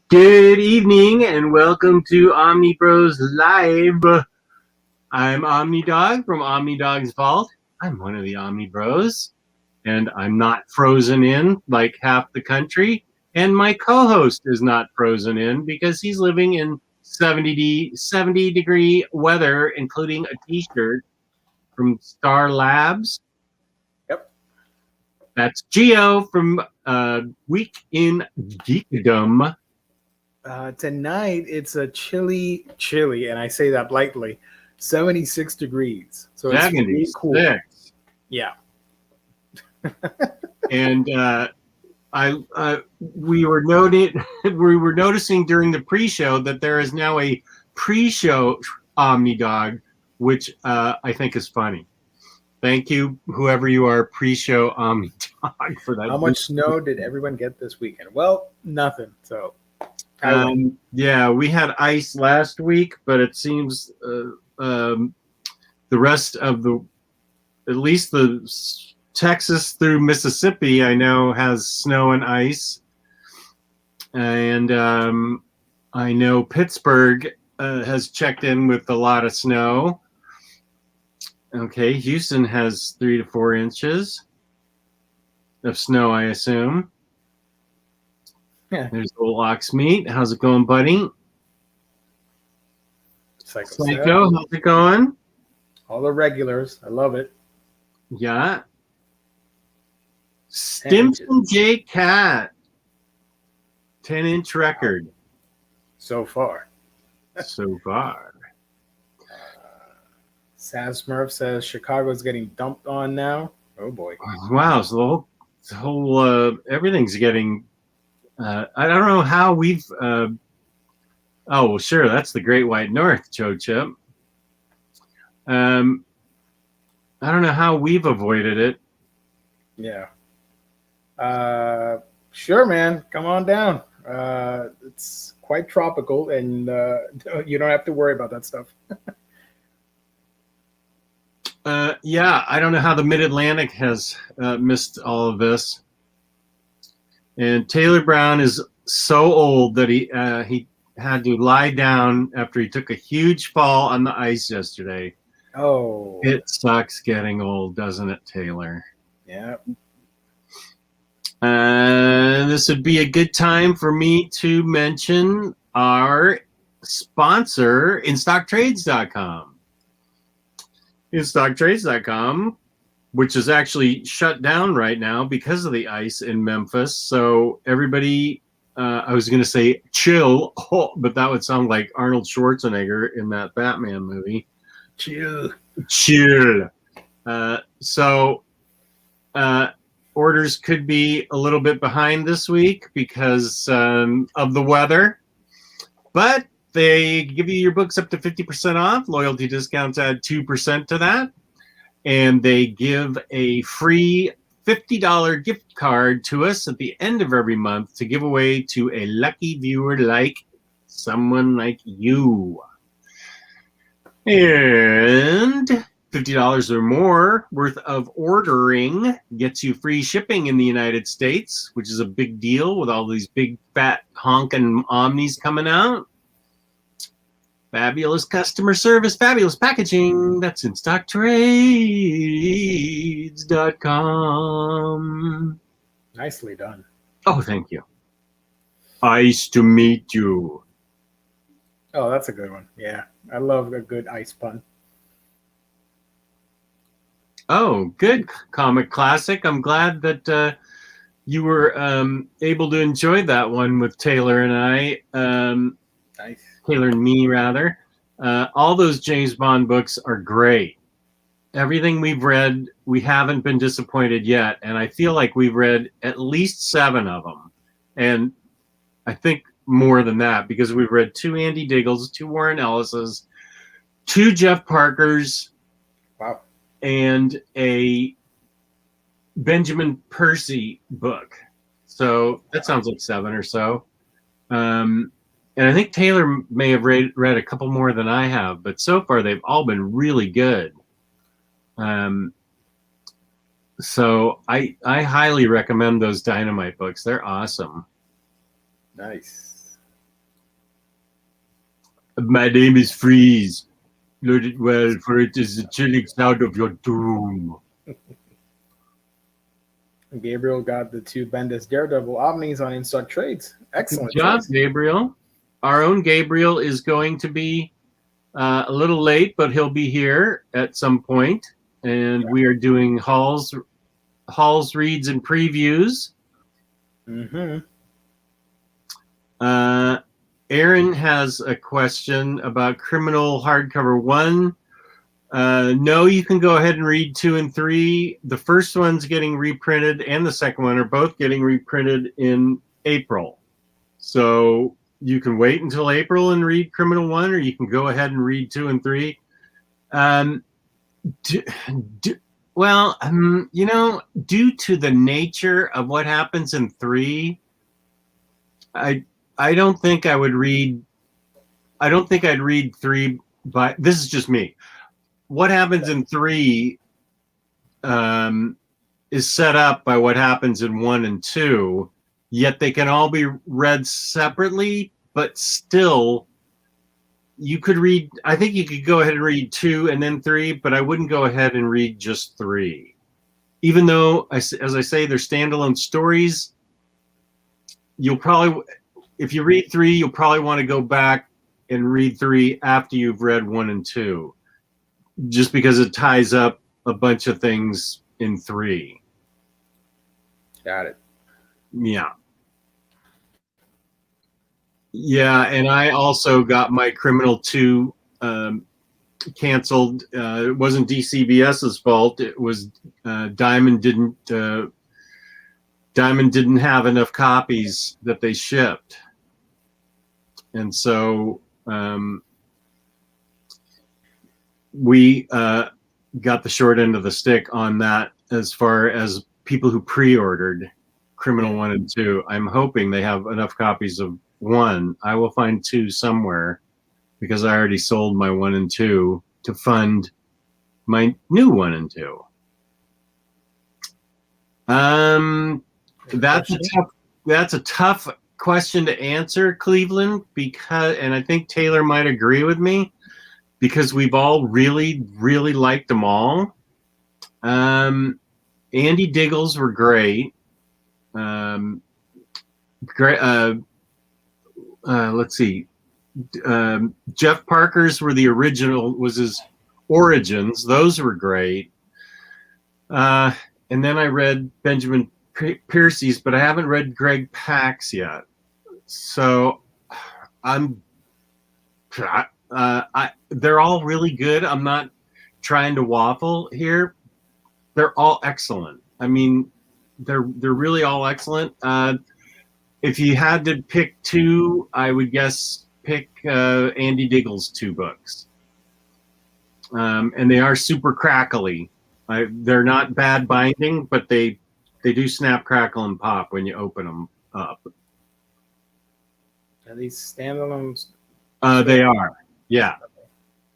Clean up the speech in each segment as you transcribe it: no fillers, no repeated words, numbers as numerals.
Good evening and welcome to Omnibroslive. I'm Omnidog from Omnidog's Vault. I'm one of the Omnibros, and I'm not frozen in like half the country. And my co-host is not frozen in because he's living in 70 degree weather, including a t-shirt from Star Labs. Yep. That's Geo from Week in Geekdom. Tonight it's a chilly, and I say that lightly, 76 degrees. So it's really cool. Yeah. And we were noticing during the pre-show that there is now a pre-show Omnidog, which I think is funny. Thank you, whoever you are, pre-show Omnidog, for that. How much snow did everyone get this weekend? Well, nothing. So yeah, we had ice last week, but it seems the rest of at least the Texas through Mississippi, I know, has snow and ice. And I know Pittsburgh has checked in with a lot of snow. Okay, Houston has 3 to 4 inches of snow, I assume. Yeah. There's Old Oxmeat. How's it going, buddy? Psycho, how's it going? All the regulars. I love it. Yeah. Stimson J. Cat. 10-inch record. So far. Saz Smurf says Chicago's getting dumped on now. Oh, boy. Wow. So the whole everything's getting... I don't know how we've... oh, well, sure. That's the Great White North, Joe Chip. I don't know how we've avoided it. Yeah. Sure, man. Come on down. It's quite tropical, and you don't have to worry about that stuff. Yeah, I don't know how the Mid-Atlantic has missed all of this. And Taylor Brown is so old that he had to lie down after he took a huge fall on the ice yesterday. Oh. It sucks getting old, doesn't it, Taylor? Yeah. This would be a good time for me to mention our sponsor, InStockTrades.com. InStockTrades.com, which is actually shut down right now because of the ice in Memphis. So everybody, I was going to say chill, but that would sound like Arnold Schwarzenegger in that Batman movie. Chill. Orders could be a little bit behind this week because of the weather, but they give you your books up to 50% off. Loyalty discounts add 2% to that. And they give a free $50 gift card to us at the end of every month to give away to a lucky viewer like someone like you. And $50 or more worth of ordering gets you free shipping in the United States, which is a big deal with all these big fat honking Omnis coming out. Fabulous customer service, fabulous packaging. That's InStockTrades.com. Nicely done. Oh, thank you. Nice to meet you. Oh, that's a good one. Yeah, I love a good ice pun. Oh, good comic classic. I'm glad that you were able to enjoy that one with Taylor and I. Nice. Taylor and me, rather. All those James Bond books are great. Everything we've read, we haven't been disappointed yet. And I feel like we've read at least 7 of them. And I think more than that because we've read 2 Andy Diggles, 2 Warren Ellis's, 2 Jeff Parkers. Wow. And a Benjamin Percy book. So that sounds like 7 or so. And I think Taylor may have read a couple more than I have, but so far they've all been really good. So I highly recommend those Dynamite books. They're awesome. Nice. My name is Freeze. Load it well, for it is the chilling sound of your doom. Gabriel got the 2 Bendis Daredevil Omnis on in-stock trades. Excellent Good job, choice. Gabriel. Our own Gabriel is going to be a little late, but he'll be here at some point. And we are doing hauls, reads, and previews. Mm-hmm. Aaron has a question about Criminal Hardcover 1. No, you can go ahead and read 2 and 3. The first one's getting reprinted, and the second one are both getting reprinted in April. So you can wait until April and read Criminal 1, or you can go ahead and read 2 and 3. Due to the nature of what happens in 3, I don't think I would read. I don't think I'd read 3. But this is just me. What happens in 3 is set up by what happens in 1 and 2. Yet they can all be read separately, but still, you could read. I think you could go ahead and read 2 and then 3, but I wouldn't go ahead and read just 3. Even though, as I say, they're standalone stories. You'll probably, if you read 3, you'll probably want to go back and read 3 after you've read 1 and 2, just because it ties up a bunch of things in 3. Got it. Yeah. Yeah, and I also got my Criminal 2 canceled. It wasn't DCBS's fault. It was Diamond didn't have enough copies that they shipped. And so we got the short end of the stick on that as far as people who pre-ordered Criminal 1 and 2. I'm hoping they have enough copies of 1. I will find 2 somewhere because I already sold my 1 and 2 to fund my new 1 and 2. That's a tough question to answer, Cleveland, and I think Taylor might agree with me, because we've all really, really liked them all. Andy Diggle's were great. Let's see. Jeff Parker's were the original, was his origins. Those were great. And then I read Benjamin Piercy's, but I haven't read Greg Pak's yet. So they're all really good. I'm not trying to waffle here. They're all excellent. I mean, they're really all excellent. If you had to pick 2, I would guess pick Andy Diggle's 2 books. And they are super crackly. They're not bad binding, but they do snap, crackle, and pop when you open them up. Are these standalones? They are. Yeah.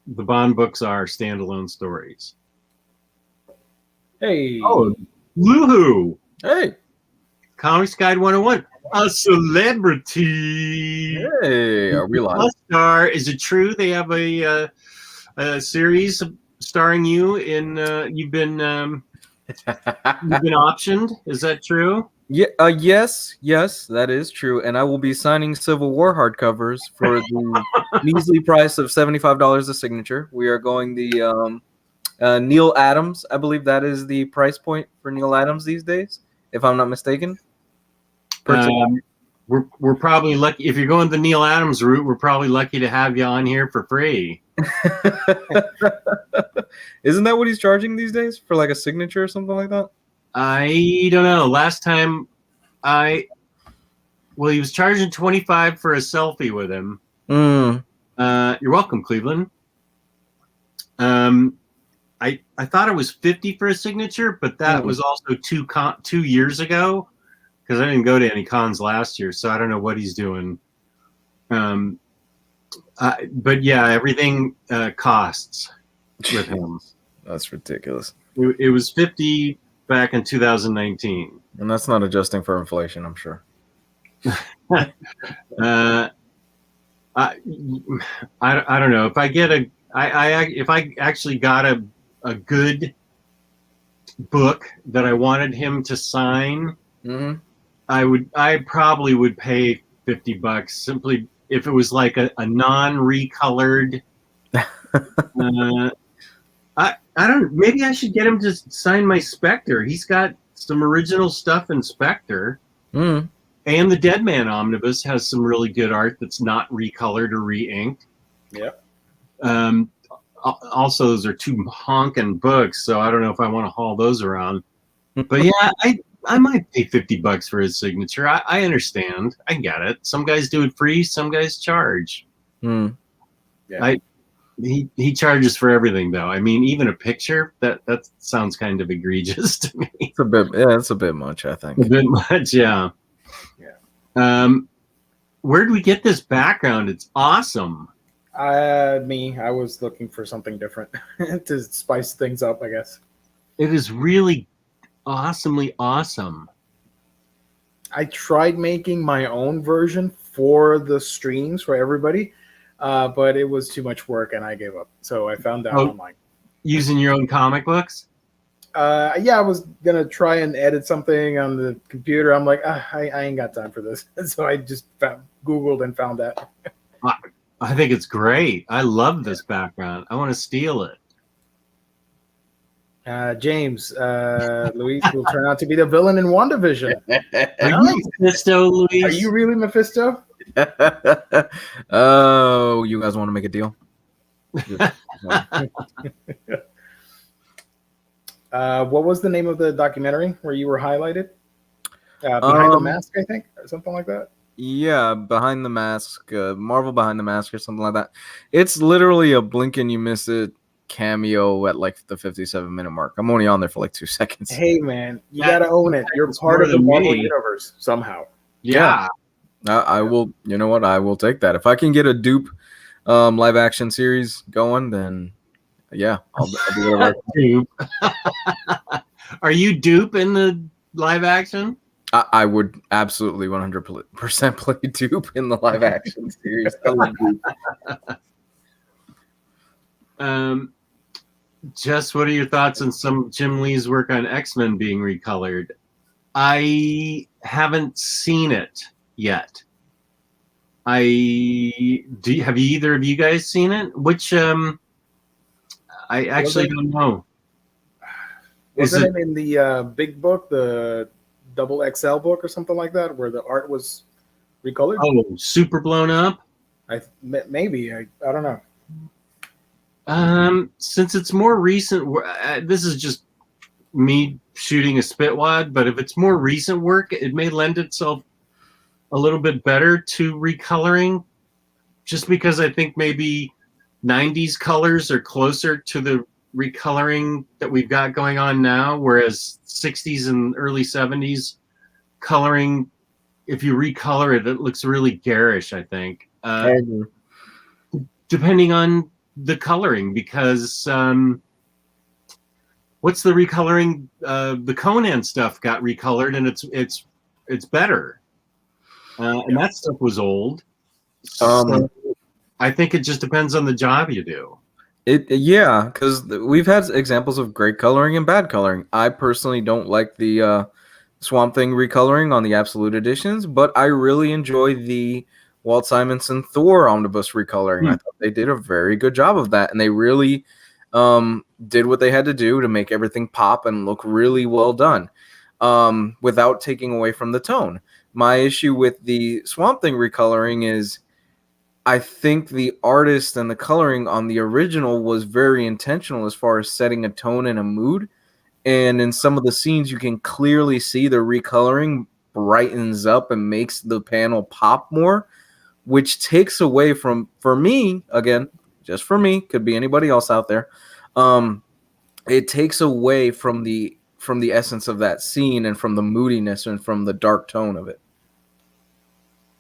The Bond books are standalone stories. Hey. Oh, woohoo. Hey. Comics Guide 101. A celebrity. Hey, are we live? Star. Is it true they have a series starring you in? You've been optioned. Is that true? Yeah. Yes, that is true. And I will be signing Civil War hardcovers for the measly price of $75 a signature. We are going the Neil Adams. I believe that is the price point for Neil Adams these days, if I'm not mistaken. We're probably lucky if you're going the Neil Adams route. We're probably lucky to have you on here for free. Isn't that what he's charging these days for, like a signature or something like that? I don't know. Last time he was charging $25 for a selfie with him. You're welcome, Cleveland. I thought it was $50 for a signature, but that was also 2 years ago, because I didn't go to any cons last year, so I don't know what he's doing. But yeah, everything costs with him. That's ridiculous. It was $50 back in 2019, and that's not adjusting for inflation, I'm sure. I don't know if I get if I actually got a good book that I wanted him to sign, Mm-hmm. I probably would pay $50 simply if it was like a non-recolored. I don't. Maybe I should get him to sign my Spectre. He's got some original stuff in Spectre, Mm-hmm. and the Dead Man Omnibus has some really good art that's not recolored or re-inked. Yep. Also, those are two honking books, so I don't know if I want to haul those around. But yeah, I might pay $50 for his signature. I understand. I get it. Some guys do it free. Some guys charge. Mm. Yeah. He charges for everything, though. I mean, even a picture that sounds kind of egregious to me. It's a bit. Yeah, it's a bit much. I think. A bit much, yeah. Yeah. Where do we get this background? It's awesome. I was looking for something different to spice things up, I guess. It is really awesomely awesome. I tried making my own version for the streams for everybody, but it was too much work and I gave up. So I found out online. Using your own comic books? Yeah, I was gonna try and edit something on the computer. I'm like, I ain't got time for this. So I just Googled and found that. I think it's great. I love this background. I want to steal it. James, Luis will turn out to be the villain in WandaVision. Are you Mephisto, Luis? Are you really Mephisto? Oh, you guys want to make a deal? What was the name of the documentary where you were highlighted? Behind the Mask, I think, or something like that. Yeah, Behind the Mask, Marvel Behind the Mask, or something like that. It's literally a blink and you miss it cameo at like the 57-minute mark. I'm only on there for like 2 seconds. Hey man, you gotta own it. You're part of the Marvel universe somehow. Yeah. I will. You know what? I will take that. If I can get a dupe live action series going, then yeah, I'll do whatever. Dupe. Are you Dupe in the live action? I would absolutely 100% play Dupe in the live action series. I love Dupe. Just what are your thoughts on some Jim Lee's work on X-Men being recolored? I haven't seen it yet. Have either of you guys seen it? Which I actually don't know. Wasn't it in the big book, the double XL book or something like that, where the art was recolored? Oh, super blown up? Maybe. I don't know. Since it's more recent, this is just me shooting a spitwad, but if it's more recent work, it may lend itself a little bit better to recoloring, just because I think maybe 90s colors are closer to the recoloring that we've got going on now, whereas 60s and early 70s coloring, if you recolor it, it looks really garish, I think. Depending on the coloring, because what's the recoloring? The Conan stuff got recolored, and it's better. And that stuff was old. So I think it just depends on the job you do. Yeah, because we've had examples of great coloring and bad coloring. I personally don't like the Swamp Thing recoloring on the Absolute editions, but I really enjoy the Walt Simonson Thor omnibus recoloring. I thought they did a very good job of that, and they really did what they had to do to make everything pop and look really well done without taking away from the tone. My issue with the Swamp Thing recoloring is I think the artist and the coloring on the original was very intentional as far as setting a tone and a mood. And in some of the scenes, you can clearly see the recoloring brightens up and makes the panel pop more, which takes away from, for me, again, just for me, could be anybody else out there, it takes away from the essence of that scene and from the moodiness and from the dark tone of it.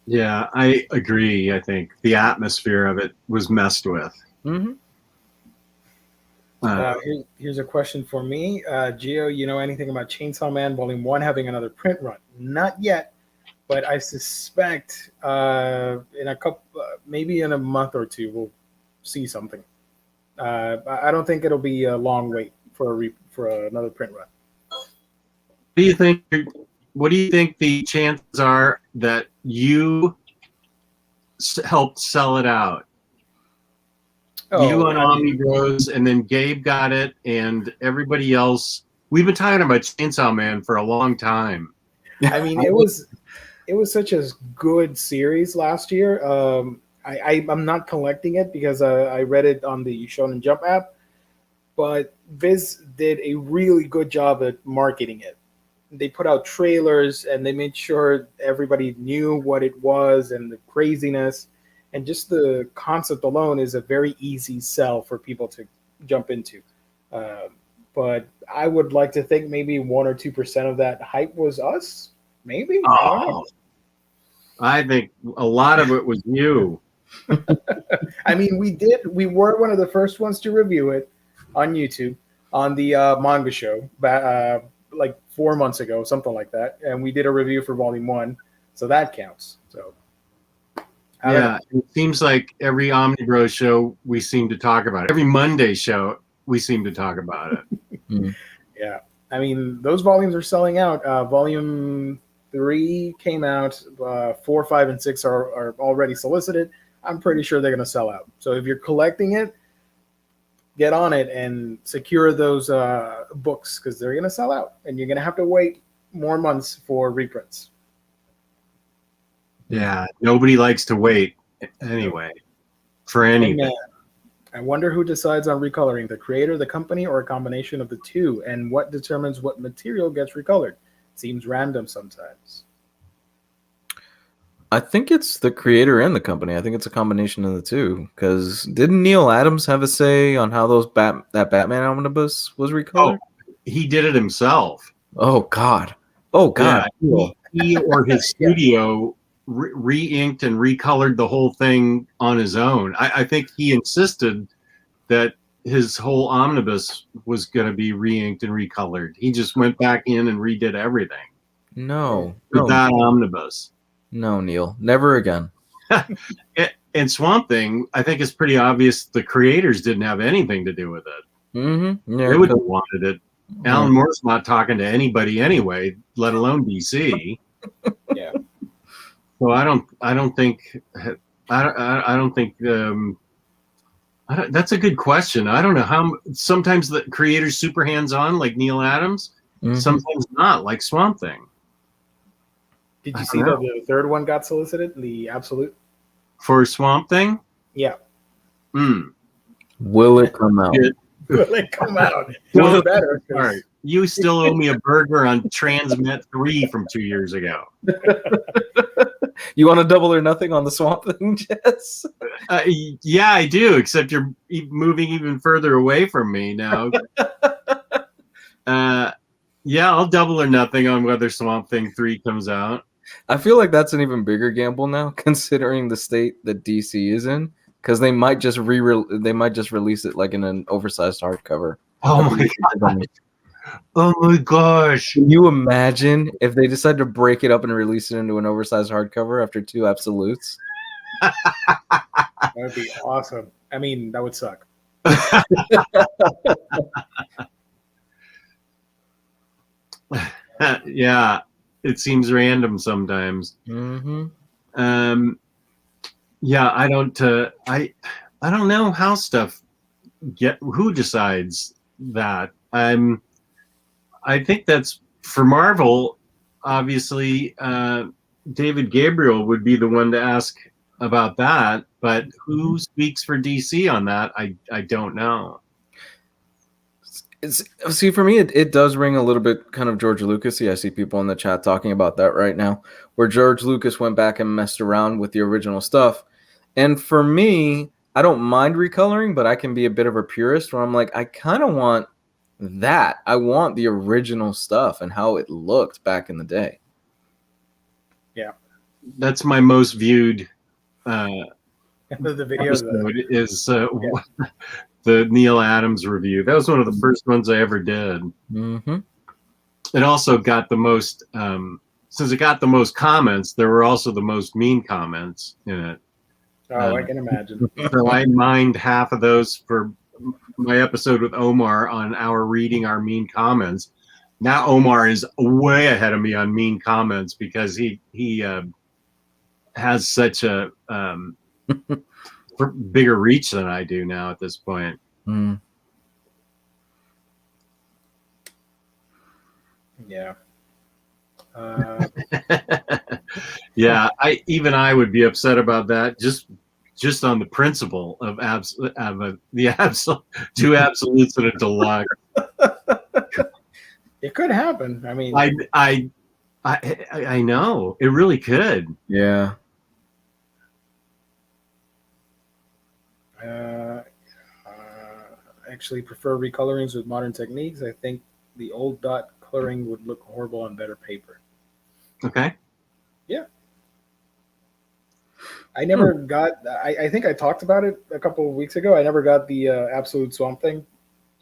Yeah, I agree. I think the atmosphere of it was messed with. Mm-hmm. Here's a question for me. Gio, you know anything about Chainsaw Man Volume 1 having another print run? Not yet, but I suspect in a couple, maybe in a month or two, we'll see something. I don't think it'll be a long wait for another print run. What do you think the chances are that you helped sell it out? You on Omnibros, and then Gabe got it, and everybody else. We've been talking about Chainsaw Man for a long time. I mean, it was such a good series last year. I'm not collecting it because I read it on the Shonen Jump app, but Viz did a really good job at marketing it. They put out trailers and they made sure everybody knew what it was and the craziness, and just the concept alone is a very easy sell for people to jump into. But I would like to think maybe 1 or 2% of that hype was us. Maybe. I think a lot of it was you. I mean, we were one of the first ones to review it on YouTube on the Manga show, like 4 months ago, something like that, and we did a review for Volume 1, so that counts. So yeah, it seems like every Omnibros show we seem to talk about it. Every Monday show we seem to talk about it. Yeah, I mean, those volumes are selling out. Volume 3 came out. 4, 5, and 6 are already solicited. I'm pretty sure they're going to sell out. So if you're collecting it, get on it and secure those books, because they're going to sell out, and you're going to have to wait more months for reprints. Yeah, nobody likes to wait anyway for anything. I wonder who decides on recoloring, the creator, the company, or a combination of the two, and what determines what material gets recolored. Seems random sometimes. I think it's the creator and the company. I think it's a combination of the two. Because didn't Neil Adams have a say on how that Batman omnibus was recolored? Oh, he did it himself. Oh God! Oh God! Yeah, he or his studio re-inked and recolored the whole thing on his own. I think he insisted that his whole omnibus was going to be re-inked and recolored. He just went back in and redid everything. No, with that omnibus. No, Neil, never again. And Swamp Thing, I think it's pretty obvious the creators didn't have anything to do with it. Mm-hmm. Yeah, they would have wanted it. Alan Moore's not talking to anybody anyway, let alone DC. Yeah. So I don't think that's a good question. I don't know how. Sometimes the creator's super hands-on, like Neil Adams. Mm-hmm. Sometimes not, like Swamp Thing. Did you see that the third one got solicited? The Absolute for Swamp Thing? Yeah. Will it come out? Will it come out? No, better. All right. You still owe me a burger on Transmet 3 from 2 years ago. You want to double or nothing on the Swamp Thing, Jess? Yeah, I do, except you're moving even further away from me now. Yeah, I'll double or nothing on whether Swamp Thing 3 comes out. I feel like that's an even bigger gamble now, considering the state that DC is in, because they might just release it like in an oversized hardcover. Oh my god! Oh my gosh! Can you imagine if they decide to break it up and release it into an oversized hardcover after 2 Absolutes? That would be awesome. I mean, that would suck. Yeah, it seems random sometimes. Mm-hmm. Yeah, I don't know how stuff who decides that. I think that's for Marvel. Obviously, David Gabriel would be the one to ask about that. But who speaks for DC on that? I don't know. See, for me, it does ring a little bit kind of George Lucas-y. I see people in the chat talking about that right now, where George Lucas went back and messed around with the original stuff. And for me, I don't mind recoloring, but I can be a bit of a purist where I'm like, I kind of want that. I want the original stuff and how it looked back in the day. Yeah. That's my most viewed the video is the Neil Adams review. That was one of the first ones I ever did. Mm-hmm. It also got the most since it got the most comments, there were also the most mean comments in it. Oh, I can imagine. So I mined half of those for my episode with Omar on our reading our mean comments. Now Omar is way ahead of me on mean comments because he has such a bigger reach than I do now at this point. Mm. Yeah. Yeah, I would be upset about that just on the principle of two absolutes and a deluxe. It could happen. I mean, I know it really could. Yeah. Actually prefer recolorings with modern techniques. I think the old dot coloring would look horrible on better paper. Okay. Yeah. I never got. I think I talked about it a couple of weeks ago. I never got the absolute Swamp Thing,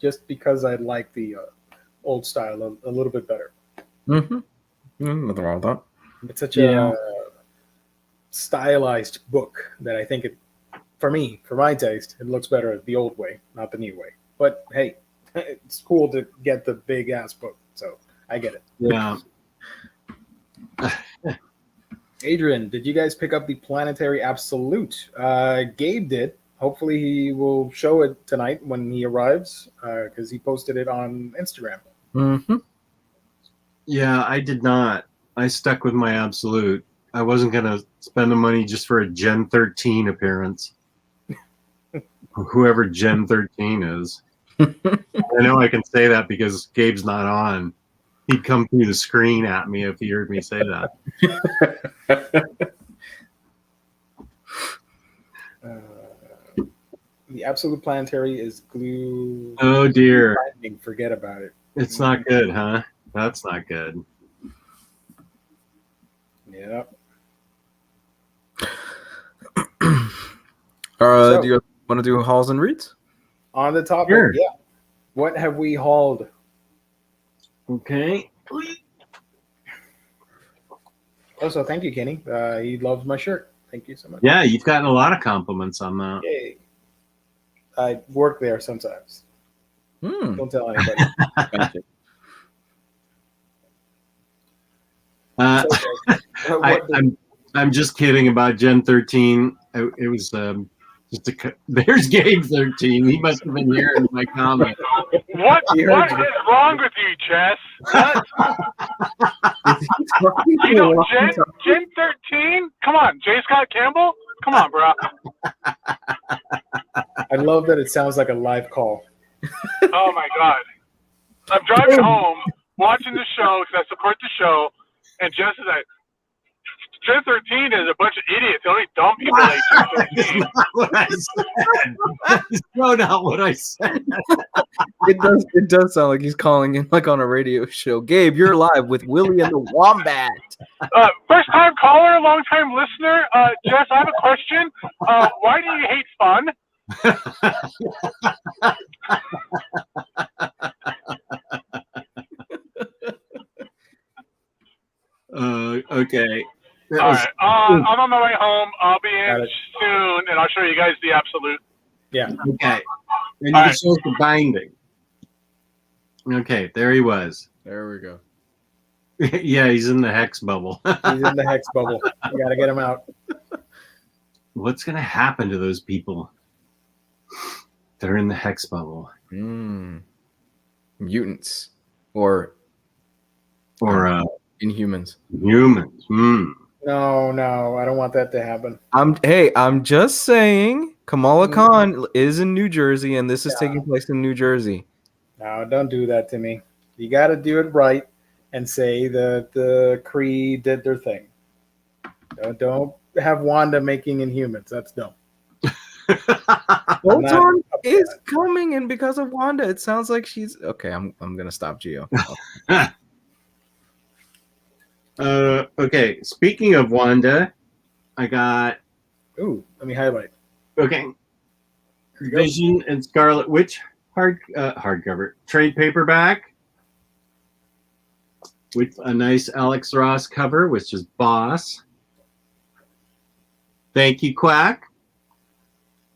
just because I like the old style a little bit better. Mm-hmm. Nothing wrong with that. It's such a stylized book that I think for my taste, it looks better the old way, not the new way. But hey, it's cool to get the big ass book, so I get it. Yeah. Adrian, did you guys pick up the Planetary Absolute? Gabe did. Hopefully he will show it tonight when he arrives, because he posted it on Instagram. Mm-hmm. Yeah, I did not. I stuck with my Absolute. I wasn't going to spend the money just for a Gen 13 appearance. Whoever Gen 13 is. I know I can say that because Gabe's not on. He'd come through the screen at me if he heard me say that. The Absolute Planetary is glue. Oh, dear. Forget about it. It's not good, huh? That's not good. Yeah. Do you want to do hauls and reads? On the topic, Sure. yeah. What have we hauled? Okay. Also, thank you, Kenny. He loves my shirt. Thank you so much. Yeah, you've gotten a lot of compliments on that. Yay. I work there sometimes. Don't tell anybody. Gotcha. I'm just kidding about Gen 13. It was there's Gabe 13. He must have been hearing my comment. What is wrong with you, Jess? What? You know, Gen 13? Come on, J. Scott Campbell? Come on, bro. I love that it sounds like a live call. Oh, my God. I'm driving home, watching the show because I support the show, and Jess is like, Gen 13 is a bunch of idiots. Only dumb people like Gen 13. That's not what I said. That's no, not what I said. It does sound like he's calling in like on a radio show. Gabe, you're live with Willie and the Wombat. First time caller, long time listener. Jess, I have a question. Why do you hate fun? Okay. All right. I'm on my way home. I'll be in soon, and I'll show you guys the Absolute. Yeah. Okay. And you can show us the binding. Okay, there he was. There we go. Yeah, he's in the hex bubble. He's in the hex bubble. You got to get him out. What's going to happen to those people that are in the hex bubble? Mutants or Inhumans. Humans. No, I don't want that to happen. I'm just saying Kamala Khan is in New Jersey, and this is taking place in New Jersey. No, don't do that to me. You got to do it right and say that the Kree did their thing. Don't have Wanda making Inhumans. That's dumb. Photon is coming, and because of Wanda, it sounds like she's okay. I'm gonna stop, Gio. Okay. Speaking of Wanda, I got. Ooh, let me highlight. Okay. Vision and Scarlet Witch hardcover trade paperback. with a nice Alex Ross cover, which is Boss. Thank you, Quack.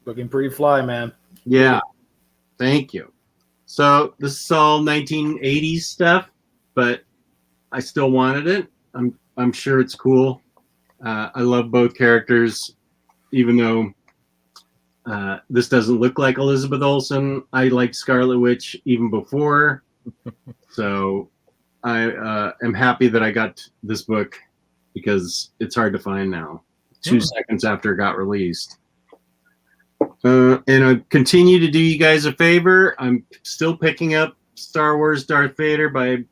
Looking pretty fly, man. Yeah, thank you. So this is all 1980s stuff, but I still wanted it. I'm sure it's cool. I love both characters, even though this doesn't look like Elizabeth Olsen. I liked Scarlet Witch even before, so I am happy that I got this book because it's hard to find now. 2 seconds after it got released. And I continue to do you guys a favor. I'm still picking up Star Wars Darth Vader by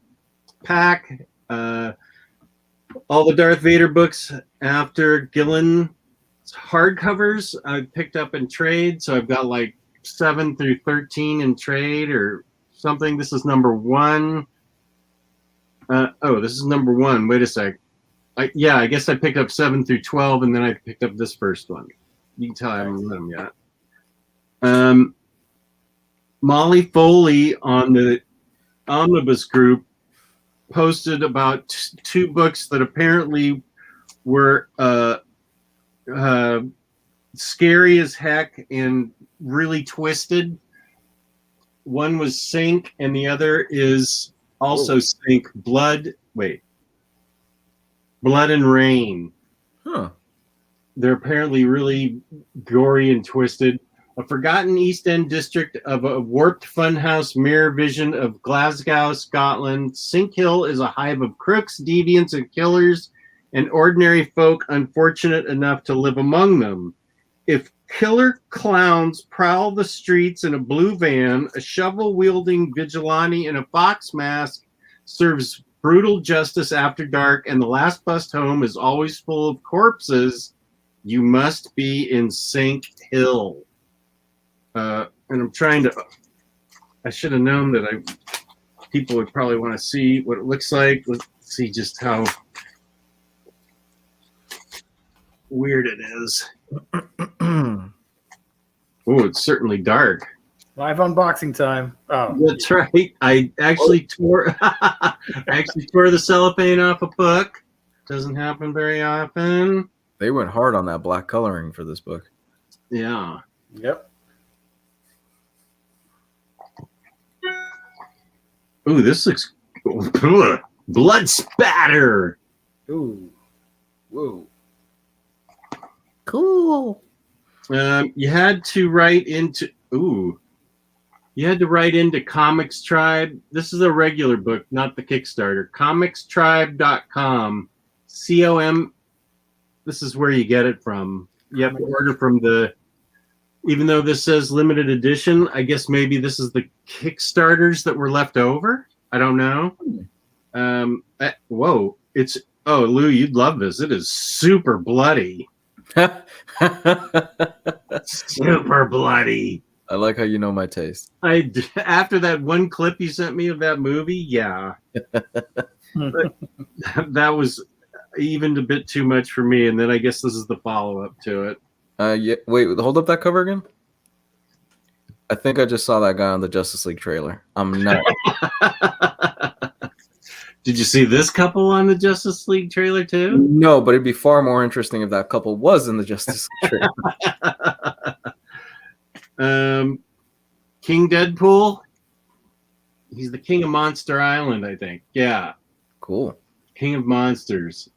Pack. All the Darth Vader books after Gillen hardcovers I picked up in trade. So I've got like 7 through 13 in trade or something. This is number 1. This is number 1. Wait a sec. I guess I picked up 7 through 12, and then I picked up this first one. You can tell I haven't read them yet. Molly Foley on the Omnibus group posted about 2 books that apparently were scary as heck and really twisted. One was Sink, and the other is also Sink. Blood and Rain. Huh. They're apparently really gory and twisted. A forgotten East End district of a warped funhouse mirror vision of Glasgow, Scotland. Sink Hill is a hive of crooks, deviants, and killers, and ordinary folk unfortunate enough to live among them. If killer clowns prowl the streets in a blue van, a shovel-wielding vigilante in a fox mask serves brutal justice after dark, and the last bus home is always full of corpses, you must be in Sink Hill. And I'm trying to. I should have known that people would probably want to see what it looks like. Let's see just how weird it is. Oh, it's certainly dark. Live unboxing time. Oh, That's right. I actually tore. I actually tore the cellophane off a book. Doesn't happen very often. They went hard on that black coloring for this book. Yeah. yep. Ooh, this looks blood spatter. Ooh. Whoa. Cool. You had to write into Comics Tribe. This is a regular book, not the Kickstarter. ComicsTribe.com. COM. This is where you get it from. You have to order from even though this says limited edition, I guess maybe this is the Kickstarters that were left over. I don't know. Lou, you'd love this. It is super bloody. Super bloody. I like how you know my taste. After that one clip you sent me of that movie, yeah. That was even a bit too much for me, and then I guess this is the follow-up to it. Wait, hold up that cover again. I think I just saw that guy on the Justice League trailer. I'm not. Did you see this couple on the Justice League trailer too? No, but it'd be far more interesting if that couple was in the Justice League trailer. King Deadpool. He's the king of Monster Island, I think. Yeah. Cool. King of Monsters.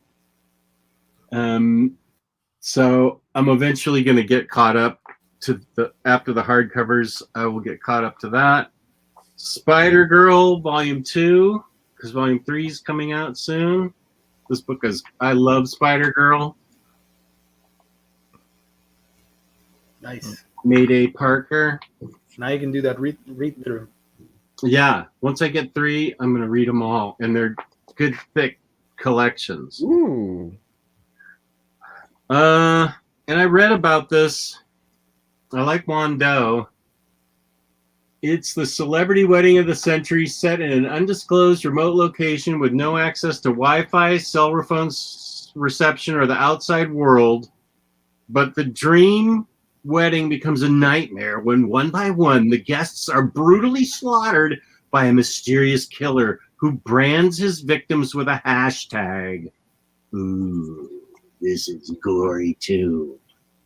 So I'm eventually going to get caught up to after the hardcovers. I will get caught up to that. Spider-Girl Volume 2, because Volume 3 is coming out soon. This book I love Spider-Girl. Nice. Mayday Parker. Now you can do that read through. Yeah. Once I get 3, I'm going to read them all. And they're good, thick collections. Ooh. And I read about this. I like Wando. It's the celebrity wedding of the century set in an undisclosed remote location with no access to Wi-Fi, cell phone reception, or the outside world. But the dream wedding becomes a nightmare when one by one the guests are brutally slaughtered by a mysterious killer who brands his victims with a hashtag. Ooh, this is gory too.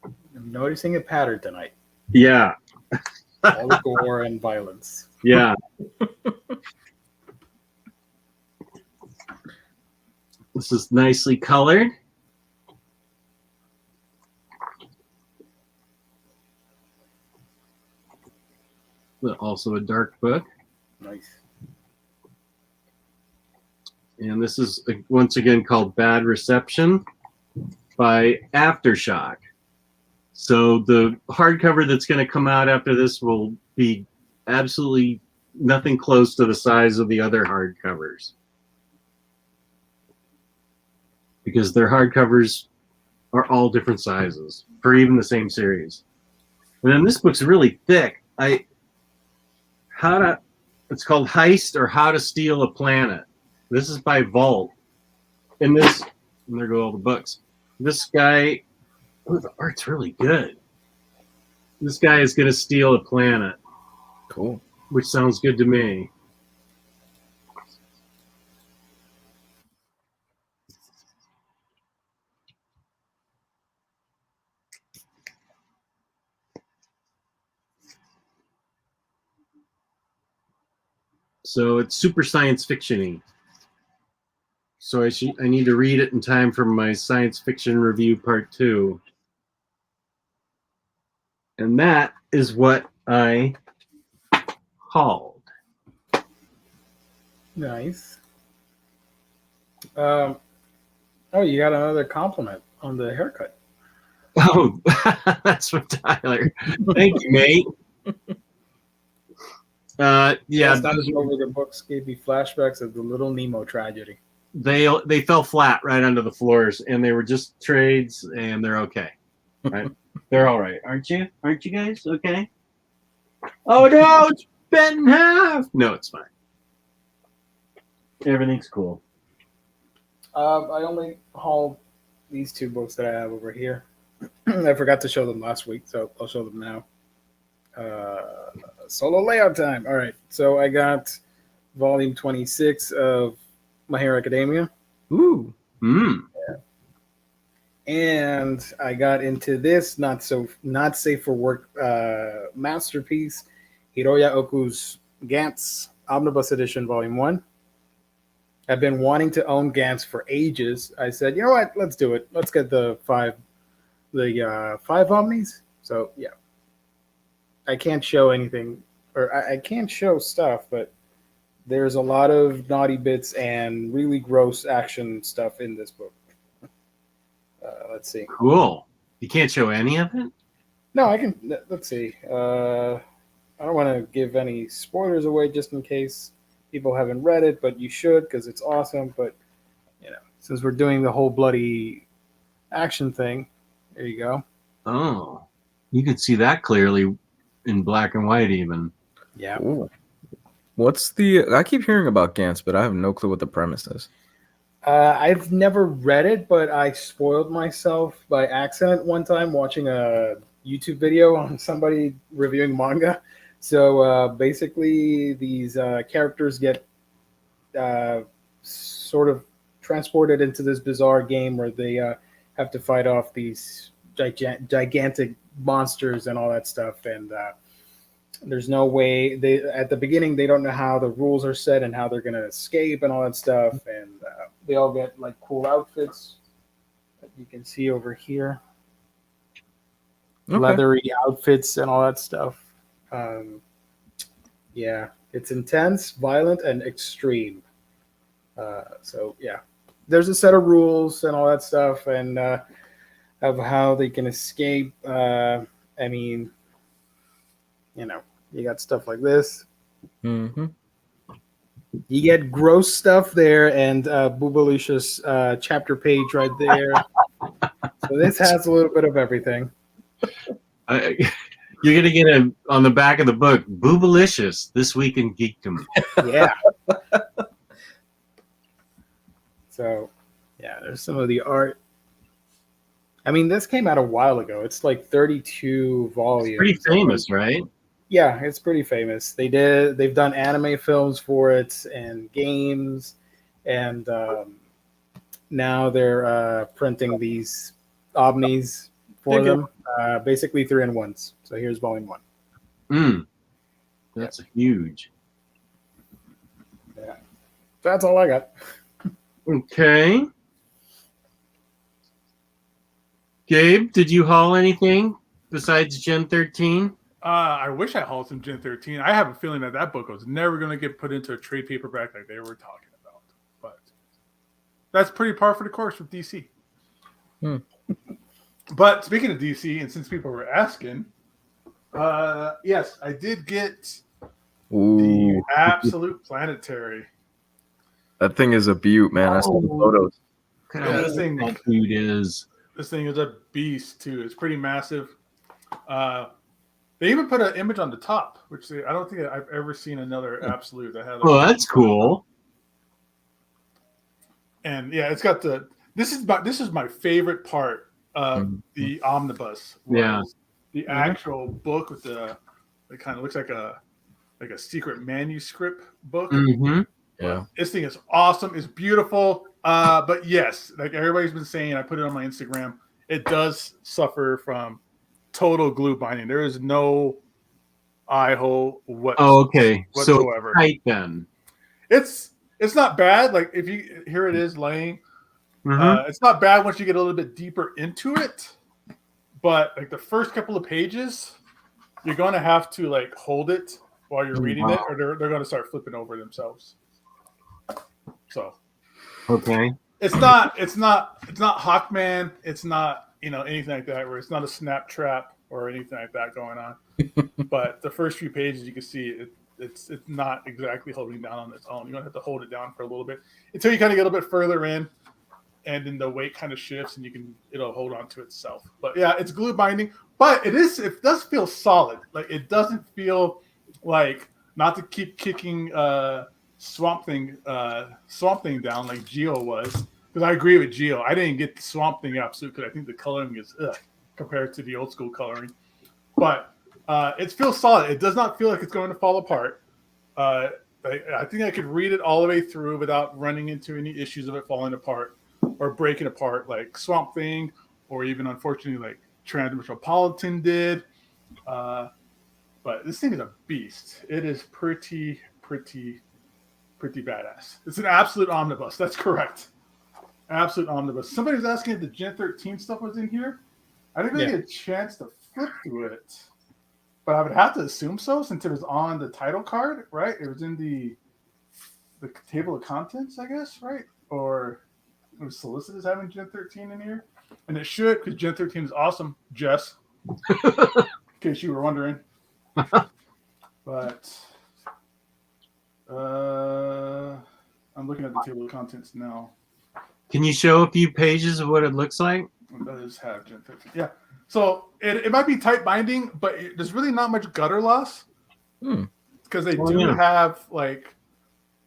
I'm noticing a pattern tonight. Yeah, All the gore and violence. yeah. This is nicely colored. But also a dark book. Nice. And this is once again called Bad Reception by Aftershock. So the hardcover that's going to come out after this will be absolutely nothing close to the size of the other hardcovers. Because their hardcovers are all different sizes for even the same series. And then this book's really thick. It's called Heist or How to Steal a Planet. This is by Vault. And there go all the books. This guy, the art's really good. This guy is going to steal a planet. Cool. Which sounds good to me. So it's super science fiction-y. So I need to read it in time for my science fiction review part 2. And that is what I hauled. Nice. You got another compliment on the haircut. Oh, that's from Tyler. Thank you, mate. Yeah, Last time over the books gave me flashbacks of the Little Nemo tragedy. they fell flat right onto the floors, and they were just trades, and they're okay. Right? They're all right, aren't you? Aren't you guys okay? Oh no, it's bent in half. No, it's fine. Everything's cool. I only hauled these 2 books that I have over here. I forgot to show them last week, so I'll show them now. Solo layout time. All right, so I got volume 26 of My Hero Academia. Ooh. Mm. And I got into this not safe for work masterpiece, Hiroya Oku's Gantz Omnibus Edition Volume 1. I've been wanting to own Gantz for ages. I said, you know what? Let's do it. Let's get the 5 Omnis. So yeah, I can't show anything, or I can't show stuff, but there's a lot of naughty bits and really gross action stuff in this book. Let's see. Cool. You can't show any of it? No, I can. Let's see. I don't want to give any spoilers away just in case people haven't read it, but you should because it's awesome. But, since we're doing the whole bloody action thing, there you go. Oh, you can see that clearly in black and white even. Yeah. Ooh. I keep hearing about Gantz, but I have no clue what the premise is. I've never read it, but I spoiled myself by accident one time watching a YouTube video on somebody reviewing manga. So basically, these characters get sort of transported into this bizarre game where they have to fight off these gigantic monsters and all that stuff. And there's no way at the beginning they don't know how the rules are set and how they're going to escape and all that stuff. And they all get like cool outfits that you can see over here. Okay. Leathery outfits and all that stuff. Yeah, it's intense, violent, and extreme. So yeah, there's a set of rules and all that stuff, and of how they can escape. I mean, you got stuff like this. Mm-hmm. You get gross stuff there, and Boobalicious chapter page right there. So this has a little bit of everything. You're going to get on the back of the book, Boobalicious, This Week in Geekdom. Yeah. So, yeah, there's some of the art. I mean, this came out a while ago. It's like 32 volumes. It's pretty famous, right? Yeah, it's pretty famous. They've done anime films for it and games, and now they're printing these omnis for them, basically 3-in-1s. So here's volume 1. That's huge. Yeah, that's all I got. Okay. Gabe, did you haul anything besides Gen 13? I wish I hauled some Gen 13. I have a feeling that book was never going to get put into a trade paperback like they were talking about. But that's pretty par for the course with DC. But speaking of DC, and since people were asking, yes, I did get the absolute Planetary. That thing is a beaut, man. I saw the photos. Look at how this thing- that dude is. This thing is a beast, too. It's pretty massive. They even put an image on the top, which I don't think I've ever seen another absolute that had. Oh, that's cool. And yeah, it's got the. This is my favorite part of the omnibus. Yeah. The actual book with it kind of looks like a secret manuscript book. Mm-hmm. Yeah. This thing is awesome. It's beautiful. But yes, like everybody's been saying, I put it on my Instagram. It does suffer from total glue binding. There is no eye hole Okay. whatsoever. So tight then. It's not bad. Like if you here it is laying. Mm-hmm. It's not bad once you get a little bit deeper into it. But like the first couple of pages, you're going to have to like hold it while you're reading it, or they're going to start flipping over themselves. So Okay. it's not Hawkman. It's not anything like that, where it's not a snap trap or anything like that going on. But the first few pages, you can see it's not exactly holding down on its own. You're gonna have to hold it down for a little bit until you kind of get a little bit further in, and then the weight kind of shifts, and it'll hold on to itself. But yeah, it's glue binding, but it does feel solid. Like it doesn't feel like, not to keep kicking Swamp Thing down like Geo was, because I agree with Geo. I didn't get the Swamp Thing absolute because I think the coloring is compared to the old school coloring, but it feels solid. It does not feel like it's going to fall apart. I think I could read it all the way through without running into any issues of it falling apart or breaking apart like Swamp Thing, or even unfortunately like Transmetropolitan did. But this thing is a beast. It is pretty badass. It's an absolute omnibus. That's correct. Absolute omnibus. Somebody was asking if the Gen 13 stuff was in here. I didn't really get a chance to flip through it, but I would have to assume so, since it was on the title card, right? It was in the table of contents, I guess, right? Or it was solicitors having Gen 13 in here, and it should, because Gen 13 is awesome, Jess. In case you were wondering. But I'm looking at the table of contents now. Can you show a few pages of what it looks like? It does have Gen 13. Yeah. So it might be tight binding, but there's really not much gutter loss. Because they do have, like,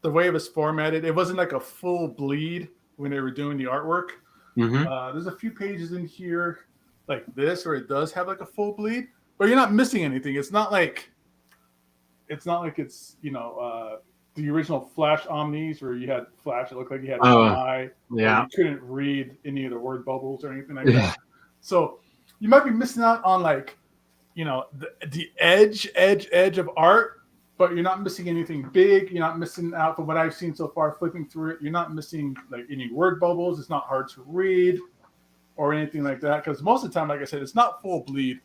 the way it was formatted, it wasn't like a full bleed when they were doing the artwork. Mm-hmm. There's a few pages in here like this where it does have like a full bleed, but you're not missing anything. It's not like it's the original Flash Omnis where you had Flash. It looked like you had one eye. Yeah. You couldn't read any of the word bubbles or anything like that. So you might be missing out on like, the edge of art, but you're not missing anything big. You're not missing out, from what I've seen so far flipping through it. You're not missing like any word bubbles. It's not hard to read or anything like that. Because most of the time, like I said, it's not full bleed.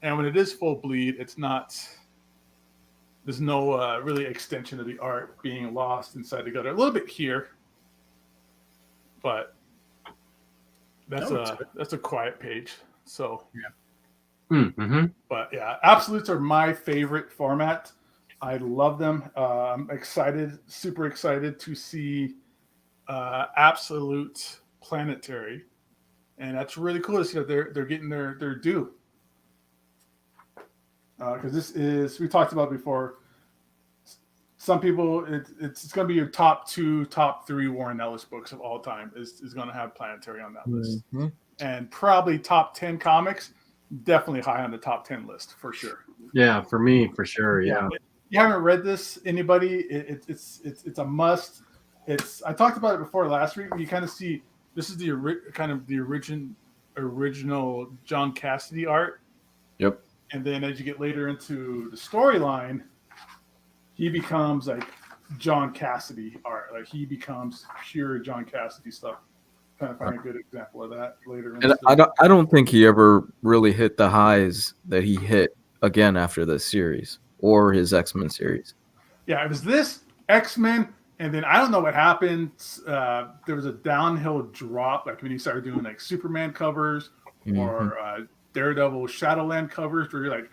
And when it is full bleed, it's not. There's no really extension of the art being lost inside the gutter. A little bit here, but that's a quiet page. So yeah. Mm-hmm. But yeah, absolutes are my favorite format. I love them. I'm super excited to see Absolute Planetary, and that's really cool to see that they're getting their due. Because this is, we talked about before, some people, it's going to be your top 3 Warren Ellis books of all time is going to have Planetary on that list. And probably top 10 comics, definitely high on the top 10 list for sure. Yeah, for me, for sure. Yeah. If you haven't read this, anybody, it's a must. I talked about it before last week. You kind of see this is the original John Cassidy art. Yep. And then as you get later into the storyline, he becomes like John Cassidy art. Like he becomes pure John Cassidy stuff. Kind of find a good example of that later. And I don't think he ever really hit the highs that he hit again after this series or his X-Men series. Yeah, it was this X-Men, and then I don't know what happened. There was a downhill drop, like when he started doing like Superman covers or Daredevil Shadowland covers, where you're like,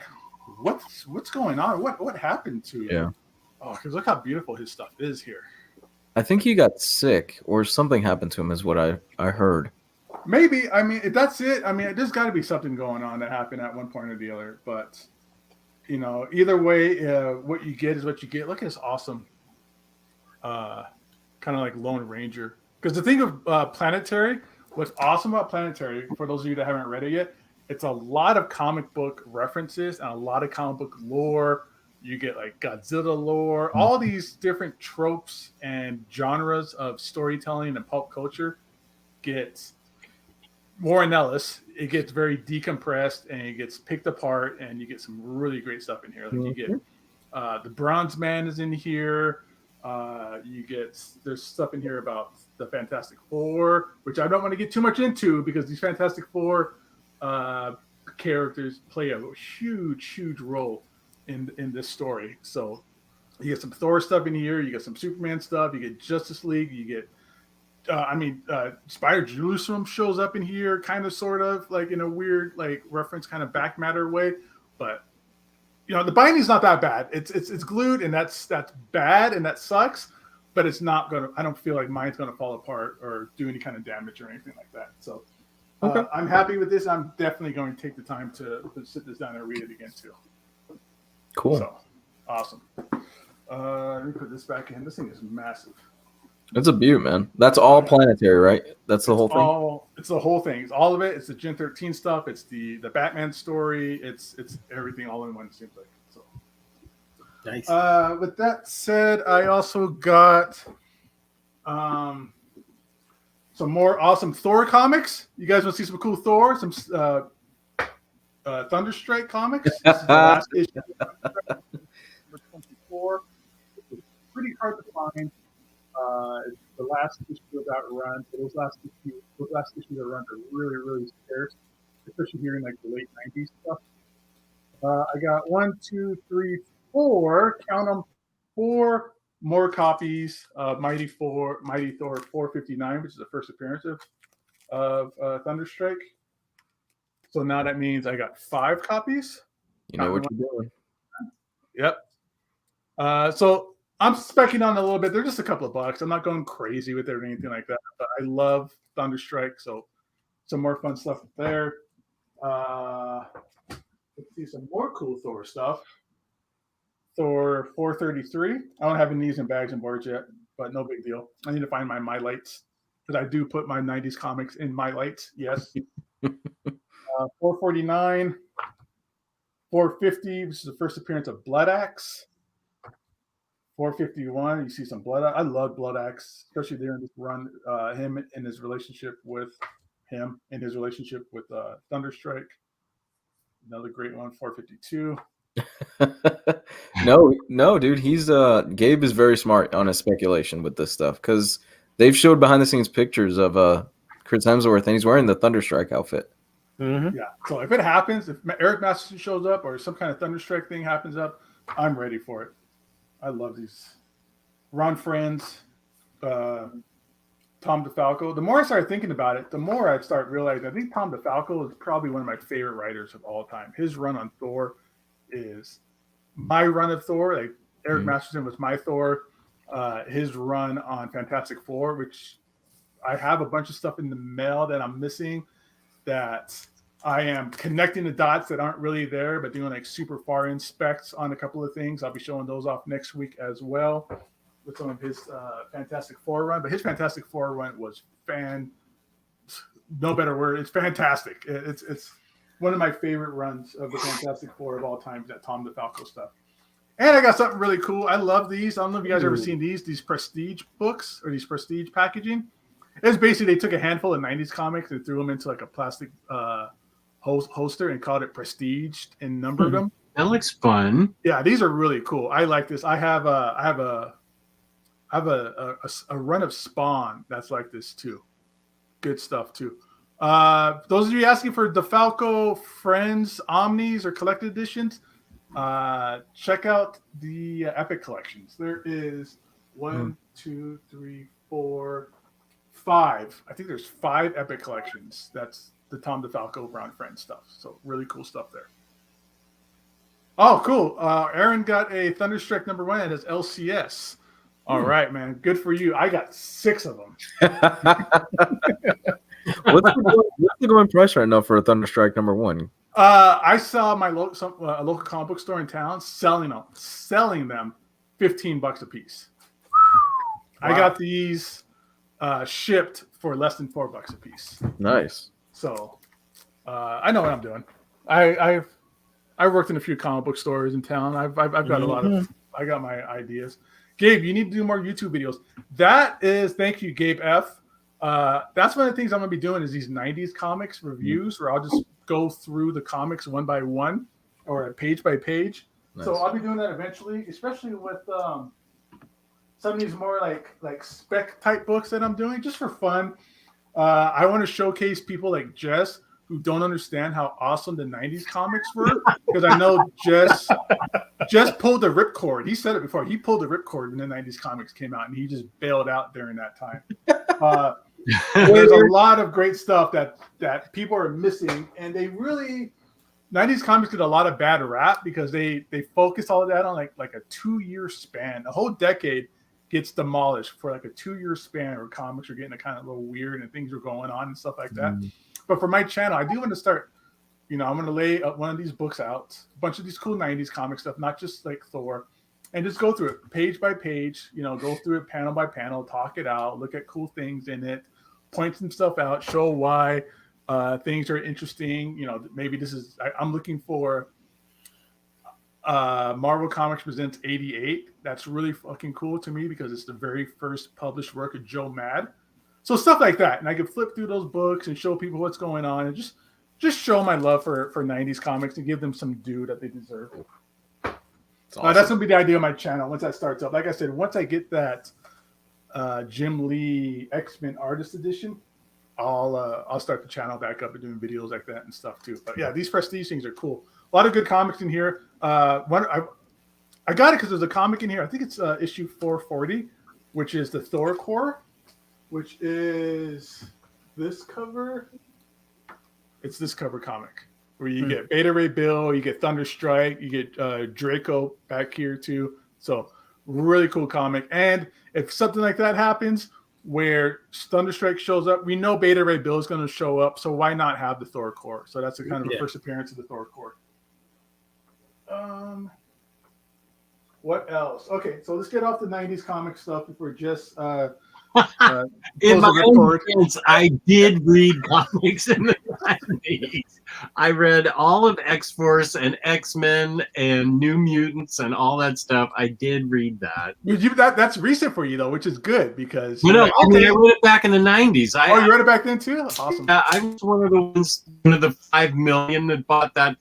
what's going on? What happened to him? Yeah. Oh, because look how beautiful his stuff is here. I think he got sick or something happened to him is what I heard. Maybe. I mean, if that's it, I mean, there's got to be something going on that happened at one point or the other. But, either way, what you get is what you get. Look at this awesome kind of like Lone Ranger. Because the thing of Planetary, what's awesome about Planetary, for those of you that haven't read it yet, it's a lot of comic book references and a lot of comic book lore. You get like Godzilla lore, all these different tropes and genres of storytelling and pulp culture gets more analysis. It gets very decompressed and it gets picked apart, and you get some really great stuff in here. Like you get the Bronze Man is in here. There's stuff in here about the Fantastic Four, which I don't want to get too much into because these Fantastic Four characters play a huge role in this story. So you get some Thor stuff in here, you get some Superman stuff, you get Justice League, you get Spider Jerusalem shows up in here, kind of sort of like in a weird like reference kind of back matter way, but the binding's not that bad. It's glued, and that's bad and that sucks, but it's not gonna, I don't feel like mine's gonna fall apart or do any kind of damage or anything like that. So I'm happy with this. I'm definitely going to take the time to sit this down and read it again too. Cool. So awesome. Let me put this back in. This thing is massive. It's a beaut, man. That's all Planetary, right? That's the whole thing. It's the whole thing. It's all of it. It's the Gen 13 stuff. It's the Batman story. It's everything all in one. It seems like. So Nice. With that said, I also got some more awesome Thor comics. You guys want to see some cool Thor? Some Thunderstrike comics. This is the last issue. Number 24. It's pretty hard to find. It's the last issue of that run. So those last issues of run are really scarce, especially here in like the late 90s stuff. I got 1, 2, 3, 4. Count them. 4 more copies of Mighty Thor 459, which is the first appearance of Thunderstrike. So now that means I got 5 copies. You know what you're doing. Yep. So I'm specking on a little bit. They're just a couple of bucks. I'm not going crazy with it or anything like that. But I love Thunderstrike, so some more fun stuff there. Let's see some more cool Thor stuff. Thor 433. I don't have any of these in bags and boards yet, but no big deal. I need to find my lights because I do put my 90s comics in my lights. Yes. 449. 450, which is the first appearance of Blood Axe. 451, you see some Blood Axe. I love Blood Axe, especially during this run. Him and his relationship with Thunderstrike. Another great one, 452. No, dude. He's Gabe is very smart on his speculation with this stuff because they've showed behind the scenes pictures of Chris Hemsworth and he's wearing the Thunderstrike outfit. Mm-hmm. Yeah. So if it happens, if Eric Masterson shows up or some kind of Thunderstrike thing happens up, I'm ready for it. I love these. Ron Friends, Tom DeFalco. The more I started thinking about it, the more I start realizing I think Tom DeFalco is probably one of my favorite writers of all time. His run on Thor is my run of Thor. Like Eric Masterson was my Thor. His run on Fantastic Four, which I have a bunch of stuff in the mail that I'm missing that I am connecting the dots that aren't really there, but doing like super far in specs on a couple of things. I'll be showing those off next week as well with some of his Fantastic Four run. But his Fantastic Four run was no better word. It's fantastic. It's one of my favorite runs of the Fantastic Four of all time, that Tom DeFalco stuff. And I got something really cool. I love these. I don't know if you guys ever seen these prestige books or these prestige packaging. It's basically they took a handful of 90s comics and threw them into like a plastic holster and called it Prestige and numbered them. That looks fun. Yeah, these are really cool. I like this. I have a run of Spawn that's like this too. Good stuff too. Those of you asking for DeFalco Friends Omnis or collected editions, check out the Epic collections. There is 1, 2, 3, 4, 5. I think there's 5 Epic collections. That's the Tom DeFalco Brown Friends stuff. So really cool stuff there. Oh, cool. Aaron got a Thunderstrike #1 and has LCS. All right, man. Good for you. I got 6 of them. What's the going price right now for a Thunderstrike #1? I saw my local comic book store in town selling them $15 a piece. Wow. I got these shipped for less than $4 a piece. Nice. So I know what I'm doing. I've worked in a few comic book stores in town. I've got a lot of. I got my ideas. Gabe, you need to do more YouTube videos. Thank you, Gabe F. That's one of the things I'm going to be doing is these 90s comics reviews where I'll just go through the comics one by one or page by page. Nice. So I'll be doing that eventually, especially with some of these more like spec type books that I'm doing just for fun. I want to showcase people like Jess who don't understand how awesome the 90s comics were because I know Jess pulled the ripcord. He said it before. He pulled the ripcord when the 90s comics came out and he just bailed out during that time. There's a lot of great stuff that people are missing, and 90s comics get a lot of bad rap because they focus all of that on like a 2-year span. A whole decade gets demolished for like a 2-year span where comics are getting a kind of a little weird and things are going on and stuff like that. But for my channel, I do want to start, I'm going to lay one of these books out, a bunch of these cool 90s comic stuff, not just like Thor, and just go through it page by page, go through it panel by panel, talk it out, look at cool things in it, point some stuff out, show why things are interesting. Maybe I'm looking for Marvel Comics Presents 88. That's really fucking cool to me because it's the very first published work of Joe Mad. So stuff like that. And I could flip through those books and show people what's going on and just show my love for 90s comics and give them some due that they deserve. Awesome. That's going to be the idea of my channel once that starts up. Like I said, once I get that Jim Lee X-Men Artist Edition, I'll start the channel back up and doing videos like that and stuff too. But yeah, these prestige things are cool. A lot of good comics in here. I got it because there's a comic in here. I think it's issue 440, which is the Thor Core, which is this cover. It's this cover comic where you get Beta Ray Bill, you get Thunderstrike, you get Draco back here too. So really cool comic. And if something like that happens where Thunderstrike shows up, we know Beta Ray Bill is going to show up. So why not have the Thor Core? So that's a kind of a first appearance of the Thor Core. What else? Okay, so let's get off the 90s comic stuff before just in my own defense, I did read comics in the 90s. I read all of X-Force and X-Men and New Mutants and all that stuff. I did read that. That's recent for you though, which is good because I read it back in the 90s. You read it back then too? Awesome. I was one of the 5 million that bought that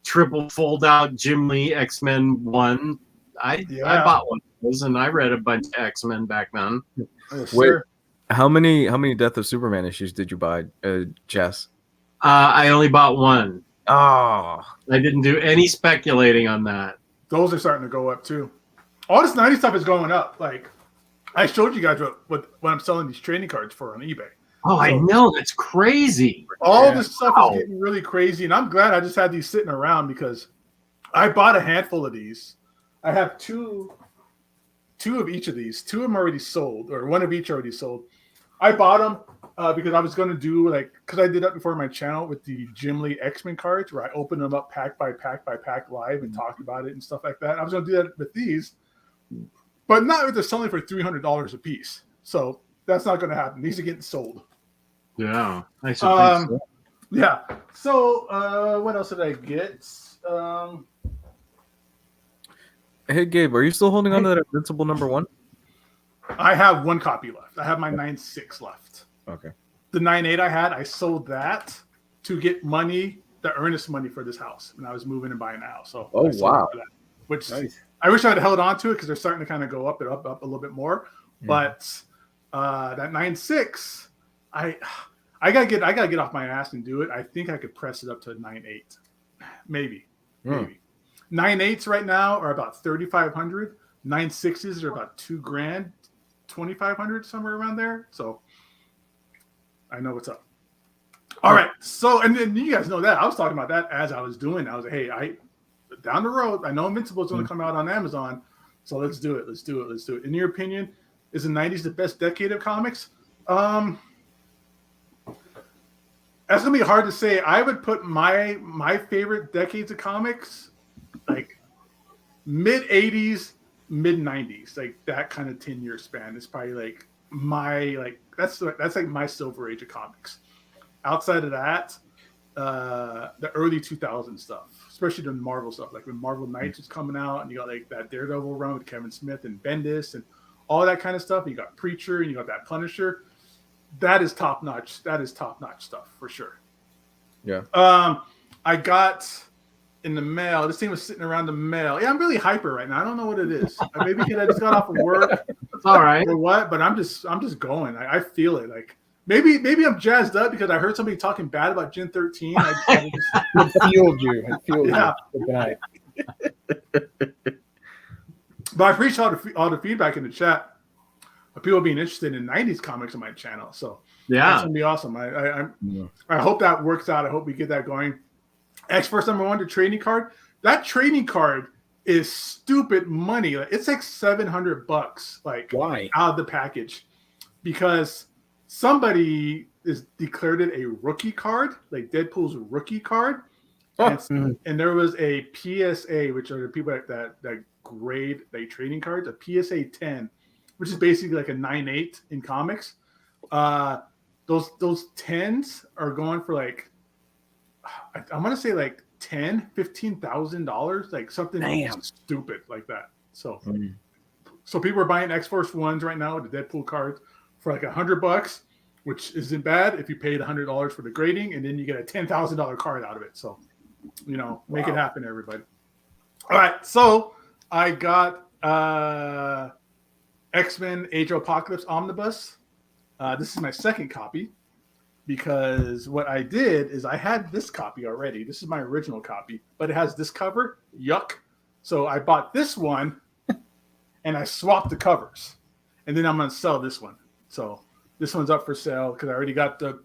triple fold-out Jim Lee X-Men 1. I bought one of those, and I read a bunch of X-Men back then. Wait, how many Death of Superman issues did you buy, Jess? I only bought one. Oh, I didn't do any speculating on that. Those are starting to go up too. All this 90s stuff is going up. Like I showed you guys what I'm selling these trading cards for on eBay. Oh, I know. That's crazy. All this stuff is getting really crazy, and I'm glad I just had these sitting around because I bought a handful of these. I have two of each of these. 2 of them already sold, or 1 of each already sold. I bought them because I was going to do because I did that before my channel with the Jim Lee X-Men cards where I opened them up pack by pack by pack live and talked about it and stuff like that. I was going to do that with these, but not if they're selling for $300 a piece. So that's not going to happen. These are getting sold. Yeah, I suppose so. Yeah. So what else did I get? Hey Gabe, are you still holding on to that Invincible #1? I have one copy left. I have my 9.6 left. Okay. The 9.8 I had, I sold that to get money, the earnest money for this house, when I was moving and buying a house. So Oh, I sold wow. it for that, which Nice. I wish I had held on to it because they're starting to kind of go up a little bit more. But that 9.6, I gotta get off my ass and do it. I think I could press it up to a 9.8, maybe. 9.8s right now are about 3,500. 9.6s are about $2,000, 2,500, somewhere around there. So I know what's up. All right. So, and then you guys know that I was talking about that as I was doing. I was like, hey, down the road, I know Invincible is going to come out on Amazon. So let's do it. Let's do it. Let's do it. In your opinion, is the 90s the best decade of comics? That's going to be hard to say. I would put my favorite decades of comics like mid 80s, mid 90s, like that kind of 10-year span is probably like that's like my silver age of comics. Outside of that, the early 2000s stuff, especially the Marvel stuff, like when Marvel Knights was coming out and you got like that Daredevil run with Kevin Smith and Bendis and all that kind of stuff. And you got Preacher and you got that Punisher. That is top notch. That is top notch stuff for sure. Yeah. I got in the mail. This thing was sitting around the mail. Yeah, I'm really hyper right now. I don't know what it is. Maybe because I just got off of work. It's all right. Or what? But I'm just going. I feel it. Like maybe I'm jazzed up because I heard somebody talking bad about Gen 13. It fueled you. It fueled Yeah. you. Good night. But I appreciate all the feedback in the chat of people being interested in 90s comics on my channel. So that's Yeah. gonna be awesome. I hope that works out. I hope we get that going. X-Force #1, the trading card. That trading card is stupid money. It's like $700, like Why? out of the package, because somebody is declared it a rookie card, like Deadpool's rookie card, and there was a PSA, which are the people that grade like trading cards, a PSA 10, which is basically like a 9.8 in comics. Those 10s are going for like, I'm gonna say like $15,000, like something stupid like that. So people are buying X-Force 1s right now with the Deadpool cards for like $100, which isn't bad if you paid $100 for the grading, and then you get a $10,000 card out of it. So, make it happen, everybody. All right, so I got X-Men Age of Apocalypse Omnibus. This is my second copy, because what I did is I had this copy already. This is my original copy, but it has this cover. Yuck. So I bought this one and I swapped the covers. And then I'm going to sell this one. So this one's up for sale because I already got the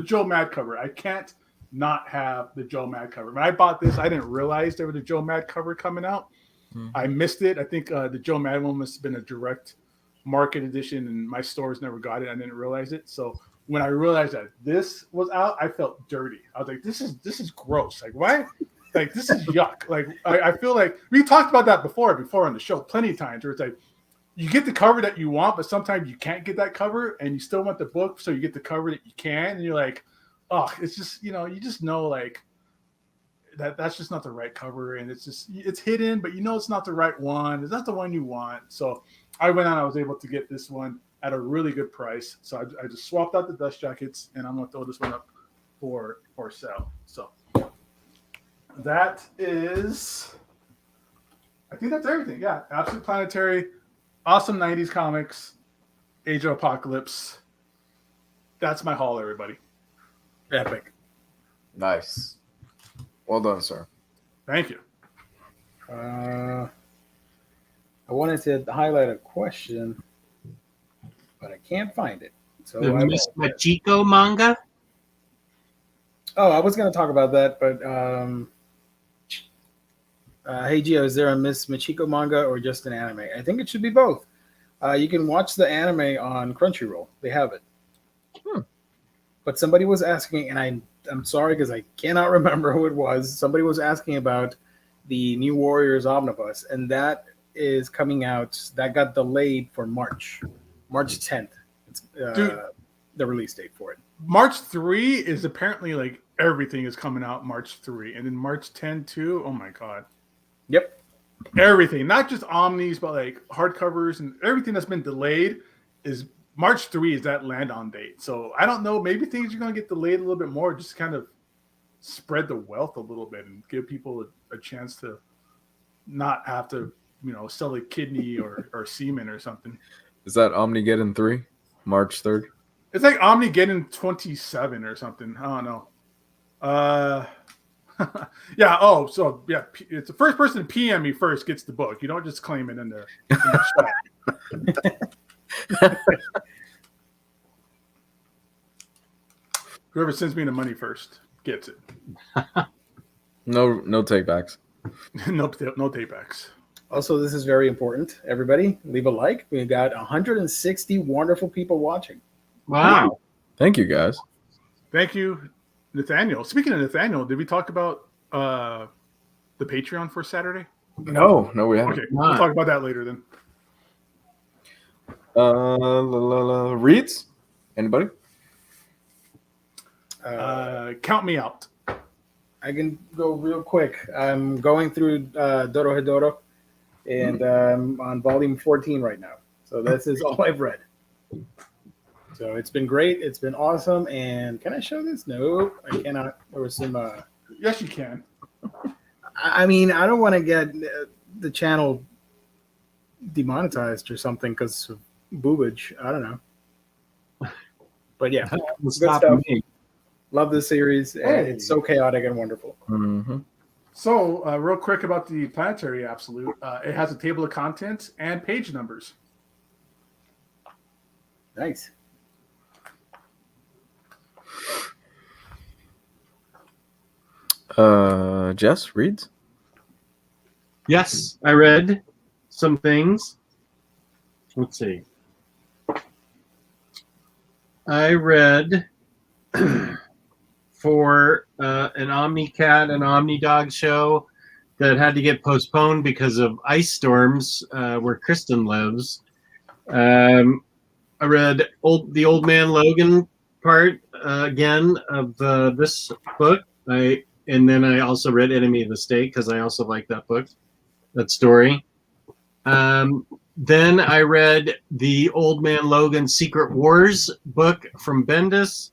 Joe Mad cover. I can't not have the Joe Mad cover. When I bought this, I didn't realize there was a Joe Mad cover coming out. I missed it. I think the Joe Mad one must have been a direct market edition and my stores never got it. I didn't realize it. So when I realized that this was out, I felt dirty. I was like, this is gross. Like, why? Like, this is yuck. Like, I feel like we talked about that before on the show plenty of times, where it's like you get the cover that you want, but sometimes you can't get that cover and you still want the book, so you get the cover that you can, and you're like, oh, it's just, you just know like that's just not the right cover, and it's hidden, but it's not the right one. It's not the one you want. So I went on, I was able to get this one at a really good price. So I just swapped out the dust jackets, and I'm going to throw this one up for sale. So that is, I think that's everything. Yeah, Absolute Planetary, awesome 90s comics, Age of Apocalypse. That's my haul, everybody. Epic. Nice. Well done, sir. Thank you. I wanted to highlight a question, but I can't find it. So The Miss Machiko manga. Oh, I was going to talk about that, but hey Gio, is there a Miss Machiko manga or just an anime? I think it should be both. You can watch the anime on Crunchyroll. They have it. But somebody was asking, and I'm sorry because I cannot remember who it was. Somebody was asking about the New Warriors Omnibus, and that is coming out. That got delayed for March 10th. Dude, the release date for it. March 3 is apparently like everything is coming out March 3, and then March 10 too. Oh my god. Yep. Everything, not just omnis, but like hardcovers and everything that's been delayed is March 3 is that land on date. So I don't know, maybe things are going to get delayed a little bit more, just kind of spread the wealth a little bit and give people a chance to not have to, sell a kidney or semen or something. Is that Omnigeddon 3, March 3rd? It's like Omnigeddon 27 or something. I don't know. Yeah. Oh, so yeah, it's the first person to PM me first gets the book. You don't just claim it in the chat. Whoever sends me the money first gets it. No takebacks. No takebacks. Also, this is very important. Everybody, leave a like. We got 160 wonderful people watching. Wow. Thank you, guys. Thank you, Nathaniel. Speaking of Nathaniel, did we talk about the Patreon for Saturday? No, we haven't. Okay, we'll talk about that later then. Reads? Anybody? Count me out. I can go real quick. I'm going through Doro Hedoro, and I'm on volume 14 right now. So this is all I've read. So it's been great. It's been awesome. And can I show this? No, I cannot. There was some... Yes, you can. I mean, I don't want to get the channel demonetized or something because of boobage. I don't know. But yeah, good stuff. Love this series. Hey. It's so chaotic and wonderful. Mm-hmm. So, real quick about the Planetary Absolute. It has a table of contents and page numbers. Nice. Jess reads? Yes, I read some things. Let's see. I read for an Omnicat and Omnidog show that had to get postponed because of ice storms where Kristen lives. I read the Old Man Logan part again of this book. And then I also read Enemy of the State because I also like that book, that story. Then I read the Old Man Logan Secret Wars book from Bendis,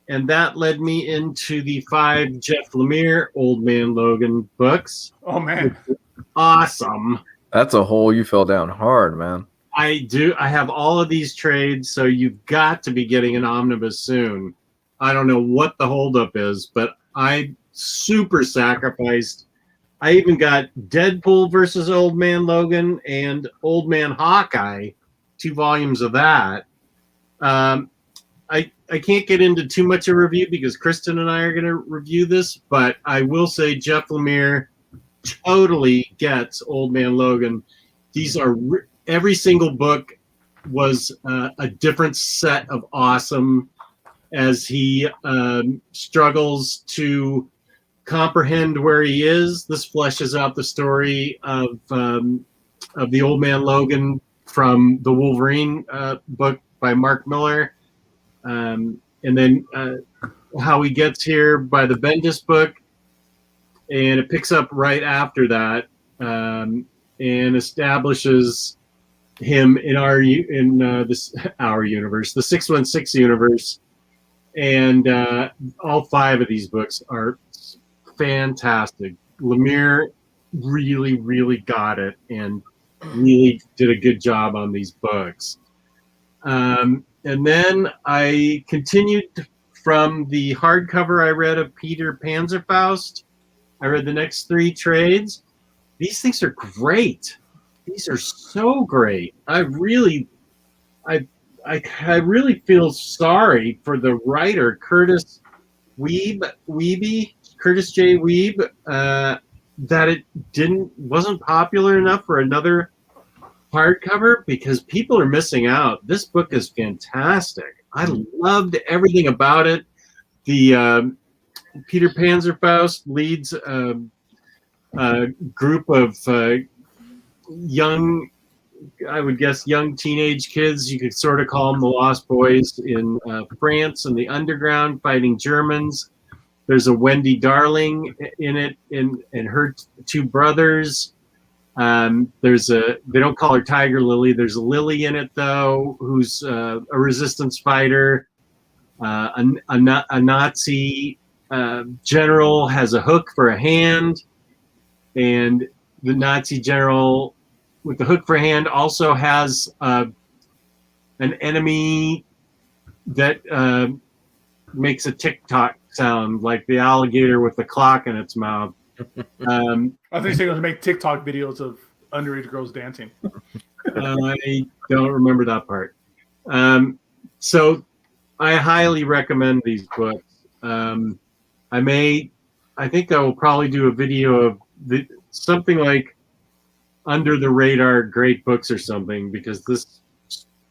and that led me into the 5 Jeff Lemire Old Man Logan books. Oh, man. Awesome. That's a hole you fell down hard, man. I do. I have all of these trades, so you've got to be getting an omnibus soon. I don't know what the holdup is, but I super sacrificed. I even got Deadpool versus Old Man Logan and Old Man Hawkeye, 2 volumes of that. I can't get into too much of a review because Kristen and I are going to review this, but I will say Jeff Lemire totally gets Old Man Logan. These are every single book was a different set of awesome as he struggles to comprehend where he is. This fleshes out the story of the Old Man Logan from the Wolverine book by Mark Miller, and then how he gets here by the Bendis book, and it picks up right after that and establishes him in our universe, the 616 universe, and all 5 of these books are fantastic. Lemire really, really got it and really did a good job on these books. And then I continued from the hardcover I read of Peter Panzerfaust. I read the next 3 trades. These things are great. These are so great. I really feel sorry for the writer, Curtis J. Weeb, that it wasn't popular enough for another hardcover because people are missing out. This book is fantastic. I loved everything about it. The Peter Panzerfaust leads a group of young I would guess, young teenage kids. You could sort of call them the Lost Boys in France in the underground fighting Germans. There's a Wendy Darling in it, and her two brothers. They don't call her Tiger Lily. There's a Lily in it though, who's a resistance fighter. A Nazi general has a hook for a hand, and the Nazi general with the hook for a hand also has an enemy that makes a tick-tock sound, like the alligator with the clock in its mouth. I think they're going to make TikTok videos of underage girls dancing. I don't remember that part. So I highly recommend these books. I think I will probably do a video of something like Under the Radar Great Books or something, because this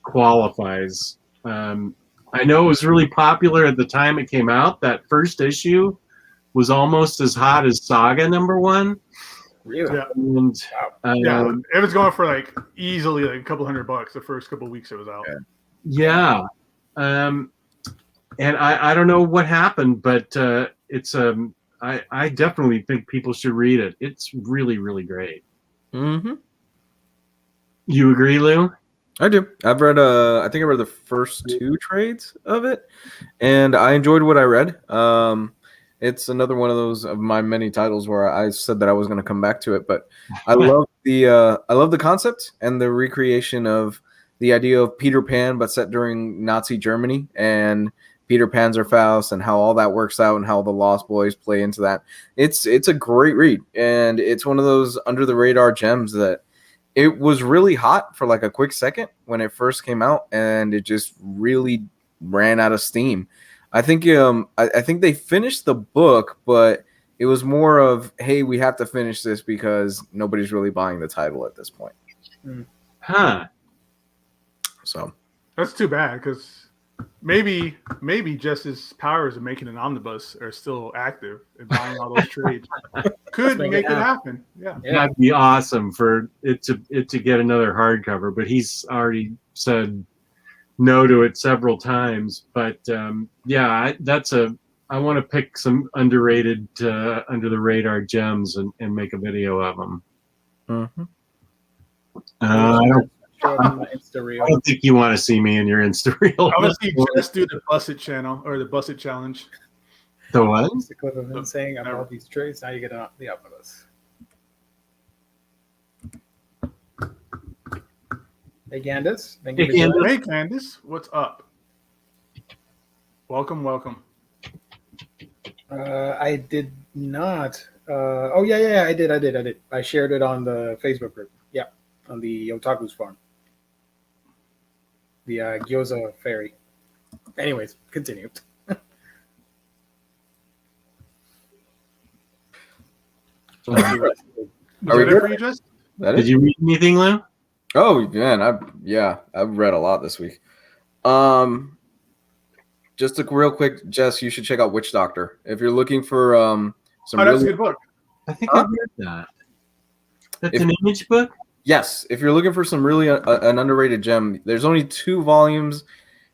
qualifies. I know it was really popular at the time it came out. That first issue was almost as hot as Saga #1. Really? Yeah. And, Yeah, it was going for like easily like a couple $100 the first couple weeks it was out. Yeah. And I don't know what happened, but it's I definitely think people should read it. It's really, really great. Mm-hmm. You agree, Lou? I do. I've read I think I read the first 2 trades of it, and I enjoyed what I read. It's another one of those of my many titles where I said that I was going to come back to it, but I love the concept and the recreation of the idea of Peter Pan, but set during Nazi Germany, and Peter Panzerfaust, and how all that works out, and how the Lost Boys play into that. It's a great read, and it's one of those under the radar gems that it was really hot for like a quick second when it first came out, and it just really ran out of steam. I think I think they finished the book, but it was more of, hey, we have to finish this because nobody's really buying the title at this point. Huh. So That's too bad, because maybe Justice Powers of making an omnibus are still active and buying all those trades. Could make it happen. Yeah. That'd be awesome for it to get another hardcover, but he's already said no to it several times. But I want to pick some underrated, under the radar gems and make a video of them. mm-hmm. I I don't think you want to see me in your Insta reel. I want to see Jess do the Busted channel or the Busted challenge. The what? It's the clip of him saying, "I'm all these trades." Now you get the omnibus. Hey, Candace. Thank you. Hey, Candace. Hey, Candace, what's up? Welcome. I did not. Oh yeah, I did. I shared it on the Facebook group. Yeah, on the Otaku's farm. The Gyoza Fairy. Anyways, continue. Are we good for you, Jess? Did you read anything, Lou? Oh man, I've read a lot this week. Just a real quick, Jess, you should check out Witch Doctor if you're looking for some. That's a good book. I think I read that. That's an image book? Yes, if you're looking for some really an underrated gem, there's only 2 volumes,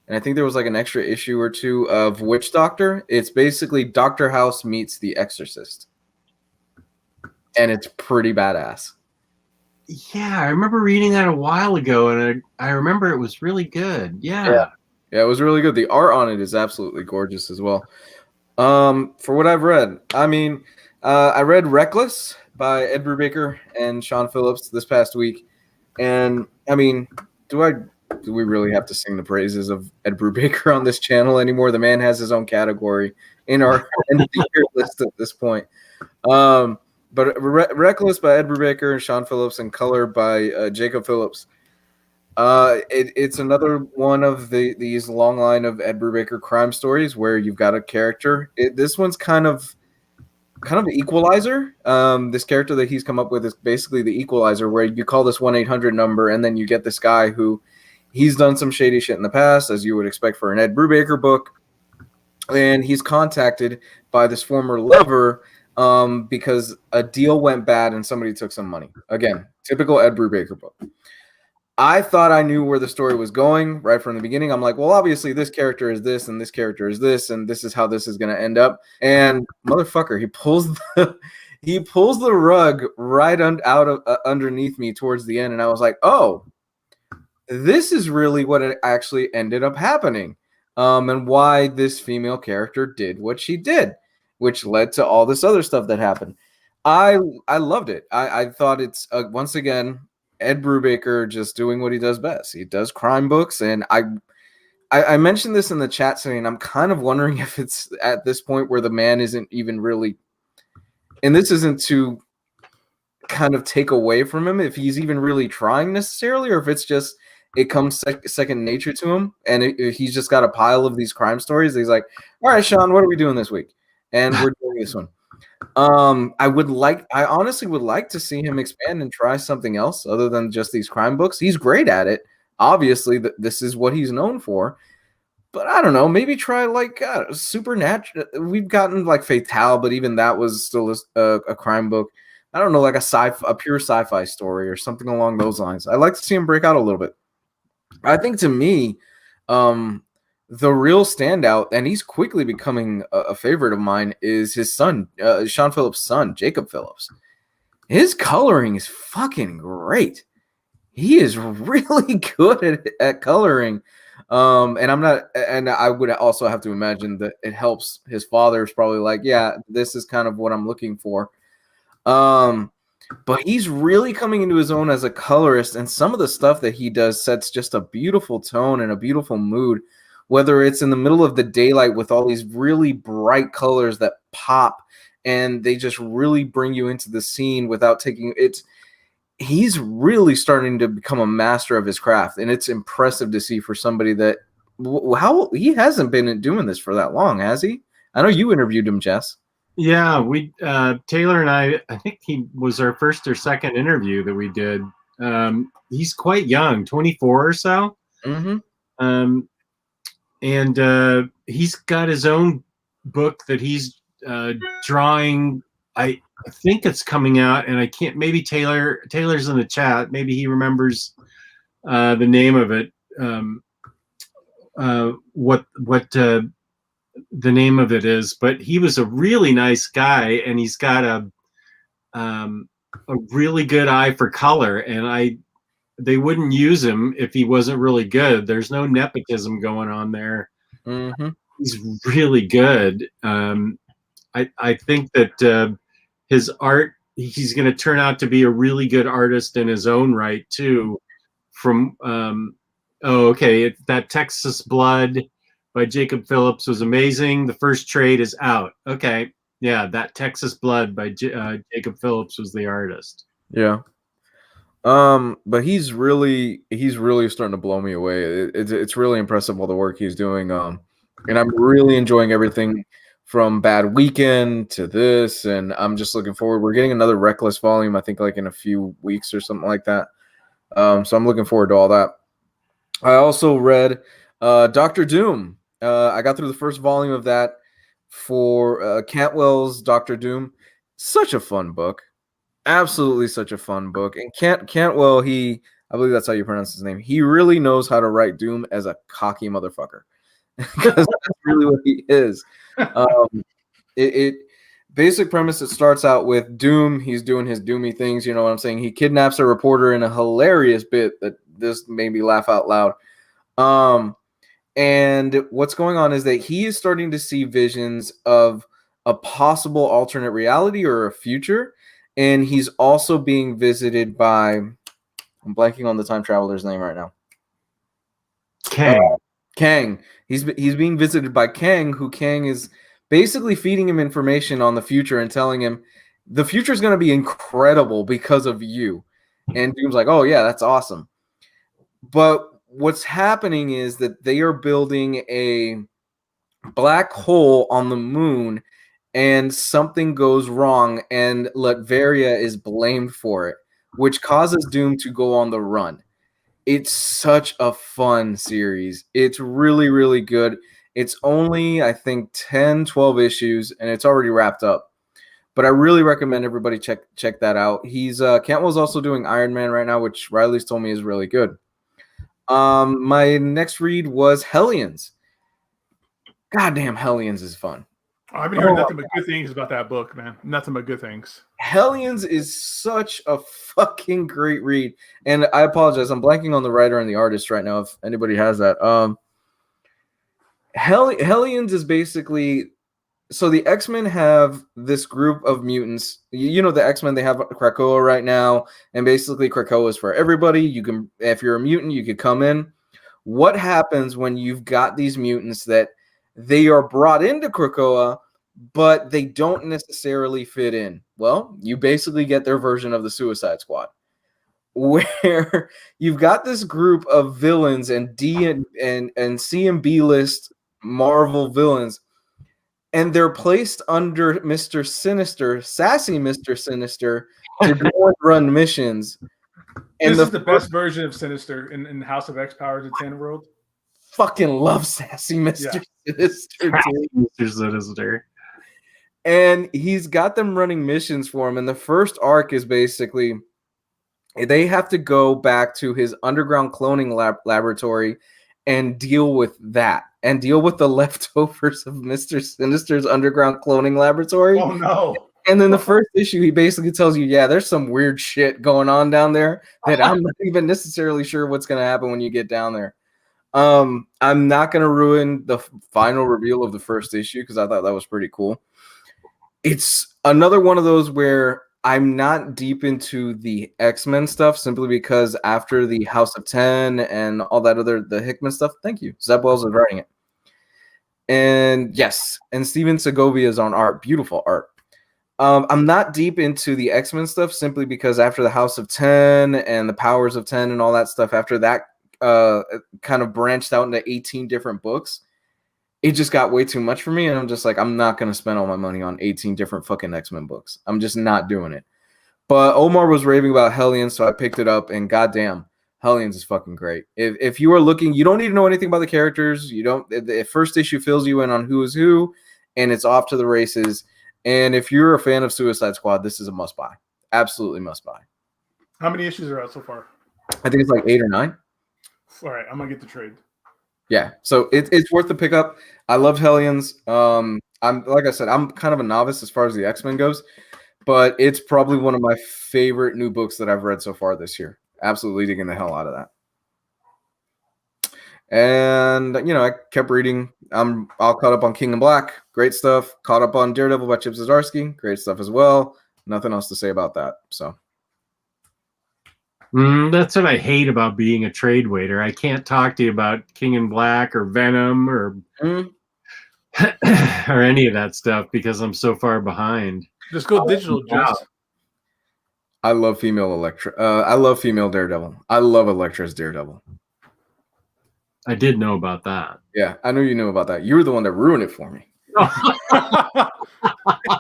and I think there was like an extra issue or 2 of Witch Doctor. It's basically Dr. House meets The Exorcist, and it's pretty badass. Yeah, I remember reading that a while ago, and I remember it was really good. Yeah, it was really good. The art on it is absolutely gorgeous as well. For what I've read, I mean, I read Reckless by Ed Brubaker and Sean Phillips this past week, and I mean, do we really have to sing the praises of Ed Brubaker on this channel anymore? The man has his own category in our end of the year list at this point. But Reckless by Ed Brubaker and Sean Phillips, and color by Jacob Phillips. It's another one of these long line of Ed Brubaker crime stories where you've got a character. This one's kind of an equalizer. This character that he's come up with is basically the equalizer, where you call this 1-800 number, and then you get this guy who he's done some shady shit in the past, as you would expect for an Ed Brubaker book, and he's contacted by this former lover because a deal went bad and somebody took some money. Again, typical Ed Brubaker book. I thought I knew where the story was going right from the beginning. I'm like, well, obviously this character is this, and this character is this, and this is how this is going to end up. And motherfucker, he pulls the rug right out of underneath me towards the end, and I was like, oh, this is really what it actually ended up happening, and why this female character did what she did, which led to all this other stuff that happened. I loved it. I thought it's once again Ed Brubaker just doing what he does best. He does crime books, and I mentioned this in the chat saying I'm kind of wondering if it's at this point where the man isn't even really, and this isn't to kind of take away from him if he's even really trying necessarily, or if it's just it comes second nature to him, and he's just got a pile of these crime stories. He's like, all right, Sean, what are we doing this week? And we're doing this one. I honestly would like to see him expand and try something else other than just these crime books. He's great at it. Obviously, this is what he's known for. But I don't know, maybe try like Supernatural. We've gotten like Fatale, but even that was still a crime book. I don't know, like a pure sci-fi story or something along those lines. I'd like to see him break out a little bit. I think to me, the real standout, and he's quickly becoming a favorite of mine, is his son, Sean Phillips' son, Jacob Phillips. His coloring is fucking great. He is really good at coloring. And I would also have to imagine that it helps. His father is probably like, yeah, this is kind of what I'm looking for. But he's really coming into his own as a colorist, and some of the stuff that he does sets just a beautiful tone and a beautiful mood. Whether it's in the middle of the daylight with all these really bright colors that pop and they just really bring you into the scene without taking it. He's really starting to become a master of his craft, and it's impressive to see for somebody that how he hasn't been doing this for that long, has he? I know you interviewed him, Jess. Yeah, we Taylor and I think he was our first or second interview that we did. He's quite young, 24 or so. Mm-hmm. And he's got his own book that he's drawing. I think it's coming out, and I can't. Maybe Taylor's in the chat. Maybe he remembers the name of it. What the name of it is? But he was a really nice guy, and he's got a really good eye for color. And they wouldn't use him if he wasn't really good. There's no nepotism going on there. Mm-hmm. He's really good. I think that his art, he's going to turn out to be a really good artist in his own right too. From that Texas Blood by Jacob Phillips was amazing. The first trade is out. Okay, yeah, that Texas Blood by Jacob Phillips was the artist. Yeah. But he's really starting to blow me away. It's really impressive all the work he's doing. And I'm really enjoying everything from Bad Weekend to this, and I'm just looking forward. We're getting another Reckless volume, I think, like in a few weeks or something like that. So I'm looking forward to all that. I also read Dr. Doom. I got through the first volume of that for Cantwell's Dr. Doom. Such a fun book. Absolutely such a fun book. And Cantwell, I believe that's how you pronounce his name. He really knows how to write Doom as a cocky motherfucker. Because that's really what he is. Basic premise, it starts out with Doom. He's doing his doomy things. You know what I'm saying? He kidnaps a reporter in a hilarious bit that this made me laugh out loud. And what's going on is that he is starting to see visions of a possible alternate reality or a future. And he's also being visited by, I'm blanking on the time traveler's name right now. Kang. He's being visited by Kang, who Kang is basically feeding him information on the future and telling him the future is going to be incredible because of you. And Doom's like, oh yeah, that's awesome. But what's happening is that they are building a black hole on the moon, and something goes wrong, and Latveria is blamed for it, which causes Doom to go on the run. It's such a fun series. It's really, really good. It's only, I think, 10, 12 issues, and it's already wrapped up. But I really recommend everybody check that out. Cantwell's also doing Iron Man right now, which Riley's told me is really good. My next read was Hellions. Goddamn, Hellions is fun. I've been hearing nothing but good things about that book, man. Nothing but good things. Hellions is such a fucking great read. And I apologize, I'm blanking on the writer and the artist right now, if anybody has that. Hellions is basically, so the X-Men have this group of mutants. You know, the X-Men, they have Krakoa right now, and basically Krakoa is for everybody. You can, if you're a mutant, you could come in. What happens when you've got these mutants that they are brought into Krakoa, but they don't necessarily fit in? Well, you basically get their version of the Suicide Squad, where you've got this group of villains and D and C and B list Marvel villains, and they're placed under Mr. Sinister, sassy Mr. Sinister, to go and run missions. And this is the best version of Sinister in House of X Powers of 10 world. Fucking love sassy Mr. Sinister. Mr. Sinister. And he's got them running missions for him. And the first arc is basically they have to go back to his underground cloning laboratory and deal with that, and deal with the leftovers of Mr. Sinister's underground cloning laboratory. Oh, no. And then the first issue, he basically tells you, yeah, there's some weird shit going on down there that I'm not even necessarily sure what's going to happen when you get down there. I'm not going to ruin the final reveal of the first issue because I thought that was pretty cool. It's another one of those where I'm not deep into the X-Men stuff simply because after the House of 10 and all that the Hickman stuff, thank you. Zeb Wells is writing it. And yes, and Steven Segovia is on art. Beautiful art. I'm not deep into the X-Men stuff simply because after the House of 10 and the Powers of 10 and all that stuff, after that kind of branched out into 18 different books, it just got way too much for me. And I'm just like, I'm not going to spend all my money on 18 different fucking X-Men books. I'm just not doing it. But Omar was raving about Hellions, so I picked it up, and goddamn, Hellions is fucking great. If you are looking, you don't need to know anything about the characters. You don't. The first issue fills you in on who is who, and it's off to the races. And if you're a fan of Suicide Squad, this is a must buy. Absolutely must buy. How many issues are out so far? I think it's like 8 or 9. All right, I'm gonna get the trade. Yeah, so it's worth the pickup. I love Hellions. I'm like I said, I'm kind of a novice as far as the X-Men goes, but it's probably one of my favorite new books that I've read so far this year. Absolutely digging the hell out of that. And I kept reading. I'm all caught up on King in Black. Great stuff. Caught up on Daredevil by Chip Zdarsky. Great stuff as well. Nothing else to say about that. So that's what I hate about being a trade waiter. I can't talk to you about King in Black or Venom or or any of that stuff because I'm so far behind. Just go digital, Jess. I love female Elektra. I love female Daredevil. I love Elektra's Daredevil. I did know about that. Yeah, I knew you knew about that. You were the one that ruined it for me. I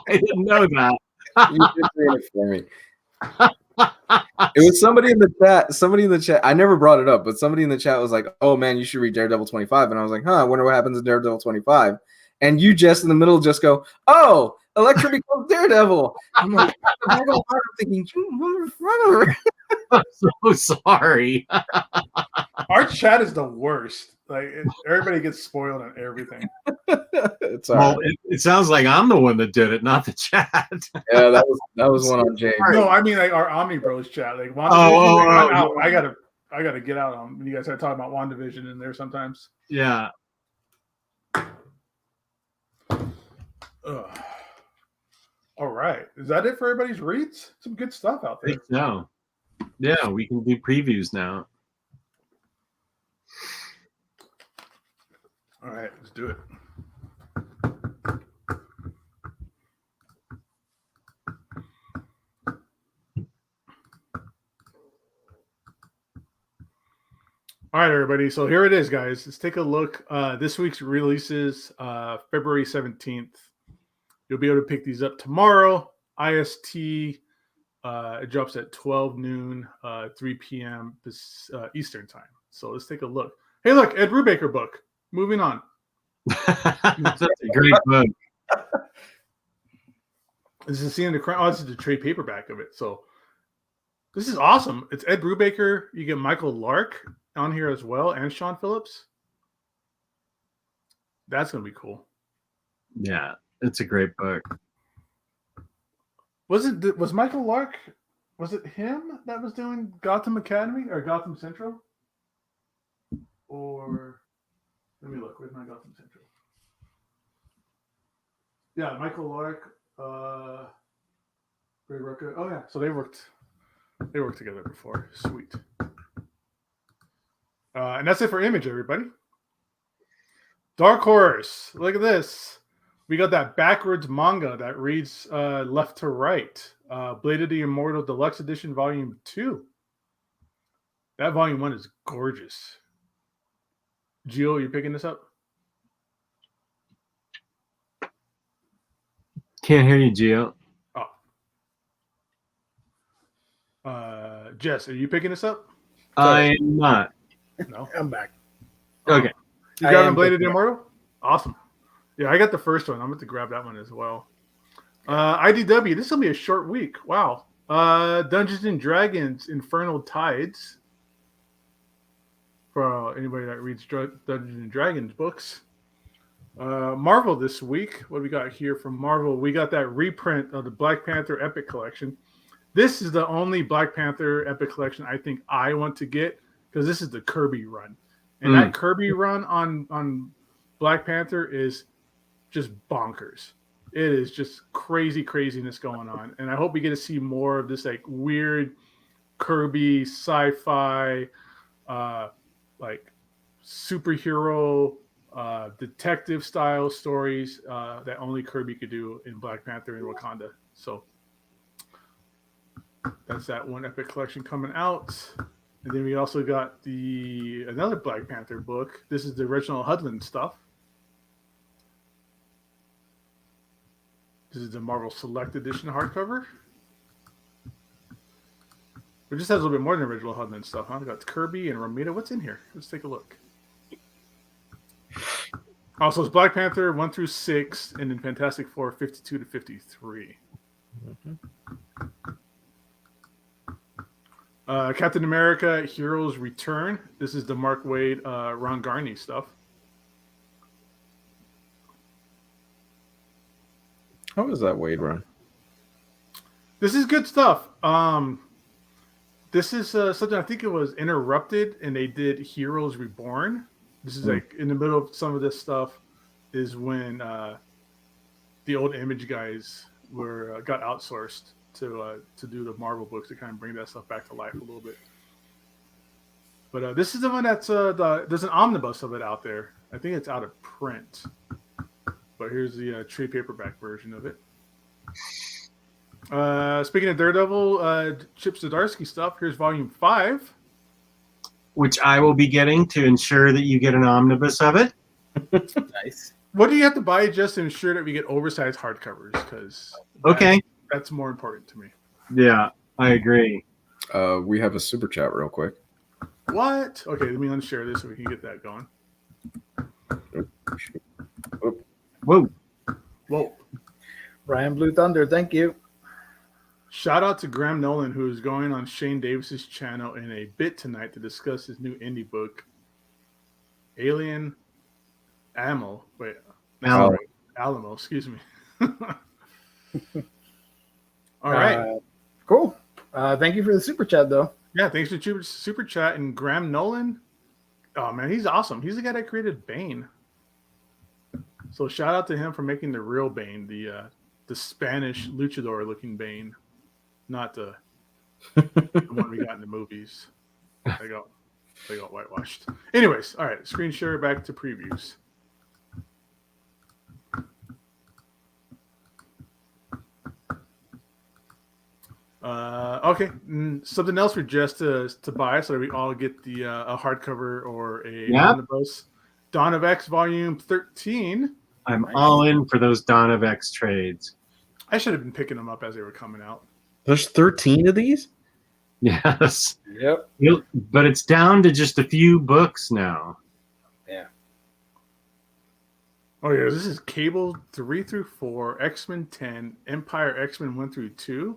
didn't know that. You did ruin it for me. It was somebody in the chat. Somebody in the chat. I never brought it up, but somebody in the chat was like, "Oh man, you should read Daredevil 25." And I was like, "Huh? I wonder what happens in Daredevil 25." And you just in the middle just go, "Oh, Elektra becomes Daredevil." I'm like, I'm thinking, you motherfucker. I'm so sorry. Our chat is the worst. Like everybody gets spoiled on everything. It's all right. It sounds like I'm the one that did it, not the chat. Yeah, that was one on James. No, I mean like our Omnibros chat. Like I gotta get out on when you guys start talking about WandaVision in there sometimes. Yeah. Ugh. All right, is that it for everybody's reads? Some good stuff out I there. think so. Yeah, we can do previews now. All right, let's do it. All right, everybody. So here it is, guys. Let's take a look. This week's releases, February 17th. You'll be able to pick these up tomorrow. IST, it drops at 12 noon, 3 p.m. Eastern time. So let's take a look. Hey, look, Ed Brubaker book. Moving on. That's a great book. This is seeing the crown. Oh, this is the trade paperback of it. So this is awesome. It's Ed Brubaker. You get Michael Lark on here as well, and Sean Phillips. That's gonna be cool. Yeah, it's a great book. Was Michael Lark? Was it him that was doing Gotham Academy or Gotham Central? Or let me look. Where's my Gotham Central? Yeah, Michael Lark. Ray Rucka. Oh yeah, so they worked together before. Sweet. And that's it for Image, everybody. Dark Horse. Look at this. We got that backwards manga that reads left to right. Blade of the Immortal Deluxe Edition Volume 2. That Volume 1 is gorgeous. Gio, you picking this up? Can't hear you, Gio. Jess, are you picking this up? I'm not. No. I'm back. Okay. You I got am Blade of the picking it. Immortal? Awesome. Yeah, I got the first one. I'm going to grab that one as well. IDW, this will be a short week. Wow. Dungeons and Dragons Infernal Tides. For anybody that reads Dungeons and Dragons books. Marvel this week. What do we got here from Marvel? We got that reprint of the Black Panther Epic Collection. This is the only Black Panther Epic Collection I think I want to get because this is the Kirby run. And that Kirby run on Black Panther is just bonkers. It is just craziness going on. And I hope we get to see more of this like weird Kirby sci-fi like superhero detective style stories that only Kirby could do in Black Panther and Wakanda. So that's that one Epic Collection coming out. And then we also got another Black Panther book. This is the original Hudlin stuff. This is the Marvel Select Edition hardcover. It just has a little bit more than original Hudlin stuff, huh? We got Kirby and Romita. What's in here? Let's take a look. Also, it's Black Panther 1 through 6, and then Fantastic Four 52 to 53. Captain America Heroes Return. This is the Mark Waid, Ron Garney stuff. How is that Wade run? This is good stuff. This is something I think it was interrupted, and they did Heroes Reborn. This is like in the middle of some of this stuff is when the old Image guys got outsourced to do the Marvel books to kind of bring that stuff back to life a little bit. But this is the one that's there's an omnibus of it out there. I think it's out of print. But here's the trade paperback version of it. Speaking of Daredevil, Chip Zdarsky stuff, here's volume 5. Which I will be getting to ensure that you get an omnibus of it. Nice. What do you have to buy just to ensure that we get oversized hardcovers? Because that's more important to me. Yeah, I agree. We have a super chat real quick. What? Okay, let me unshare this so we can get that going. Whoa. Whoa. Ryan Blue Thunder, thank you. Shout out to Graham Nolan, who is going on Shane Davis's channel in a bit tonight to discuss his new indie book, Alien Alamo. Wait, Alamo, excuse me. All right. Cool. Thank you for the super chat, though. Yeah, thanks for super chat. And Graham Nolan, oh man, he's awesome. He's the guy that created Bane. So shout out to him for making the real Bane, the Spanish luchador looking Bane, not the one we got in the movies. They got whitewashed. Anyways, all right, screen share, back to previews. Okay, something else for Jess to buy so that we all get a hardcover or a Omnibus. Dawn of X Volume 13. I'm all in for those Dawn of X trades. I should have been picking them up as they were coming out. There's 13 of these? Yes. Yep. But it's down to just a few books now. Yeah. Oh, yeah. This is Cable 3 through 4, X-Men 10, Empire X-Men 1 through 2.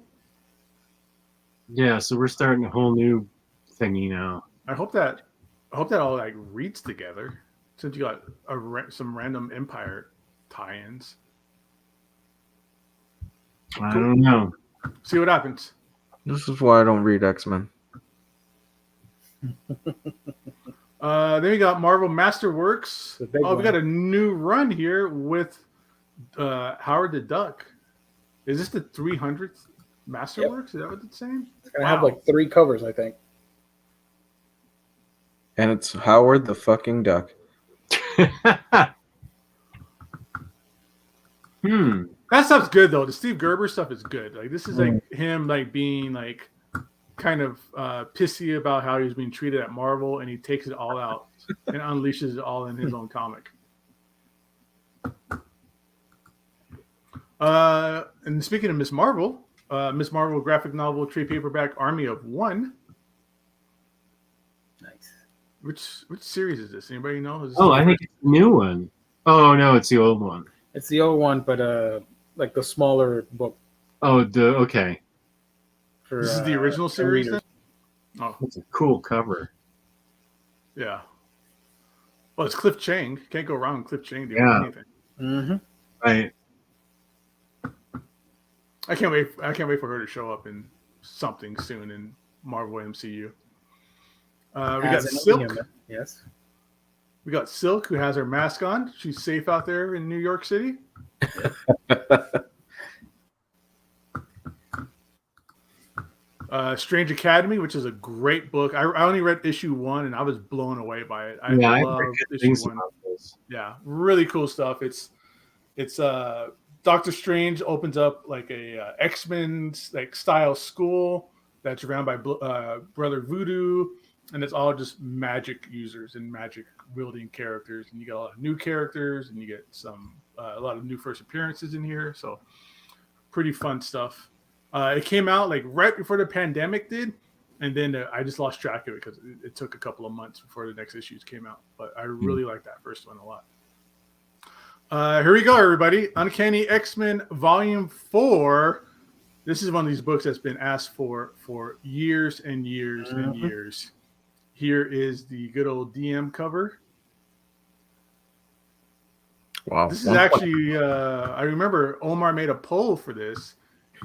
Yeah, so we're starting a whole new thingy now. I hope that I hope that all like reads together since you got some random Empire tie-ins. I don't know. See what happens. This is why I don't read X-Men. Then we got Marvel Masterworks. The big Oh, we one. got a new run here with Howard the Duck. Is this the 300th Masterworks? Is that what it's saying? It's gonna have like 3 covers, I think. And it's Howard the fucking Duck. That stuff's good though. The Steve Gerber stuff is good. Like this is like him like being like kind of pissy about how he was being treated at Marvel, and he takes it all out and unleashes it all in his own comic. And speaking of Miss Marvel graphic novel trade paperback Army of One. Nice. Which series is this? Anybody know? Is this Oh, I think it's a new one. Oh no, it's the old one. It's the old one, but like the smaller book. Oh, okay. For, this is the original series. Then? readers. Oh, That's a cool cover. yeah. Well, it's Cliff Chang. Can't go wrong with Cliff Chang doing Yeah. anything. Mm-hmm. Right. I can't wait for her to show up in something soon in Marvel MCU. We got Silk. Yes. We got Silk, who has her mask on. She's safe out there in New York City. Strange Academy, which is a great book. I only read issue 1, and I was blown away by it. I love issue 1. Yeah, really cool stuff. It's Doctor Strange opens up like a X-Men like style school that's run by Brother Voodoo, and it's all just magic users and magic wielding characters. And you get a lot of new characters, and you get a lot of new first appearances in here. So pretty fun stuff. It came out like right before the pandemic did, and then I just lost track of it because it took a couple of months before the next issues came out. But I really like that first one a lot. Here we go, everybody. Uncanny X-Men Volume 4. This is one of these books that's been asked for years and years and years. Here is the good old DM cover. Wow. This is actually, I remember Omar made a poll for this.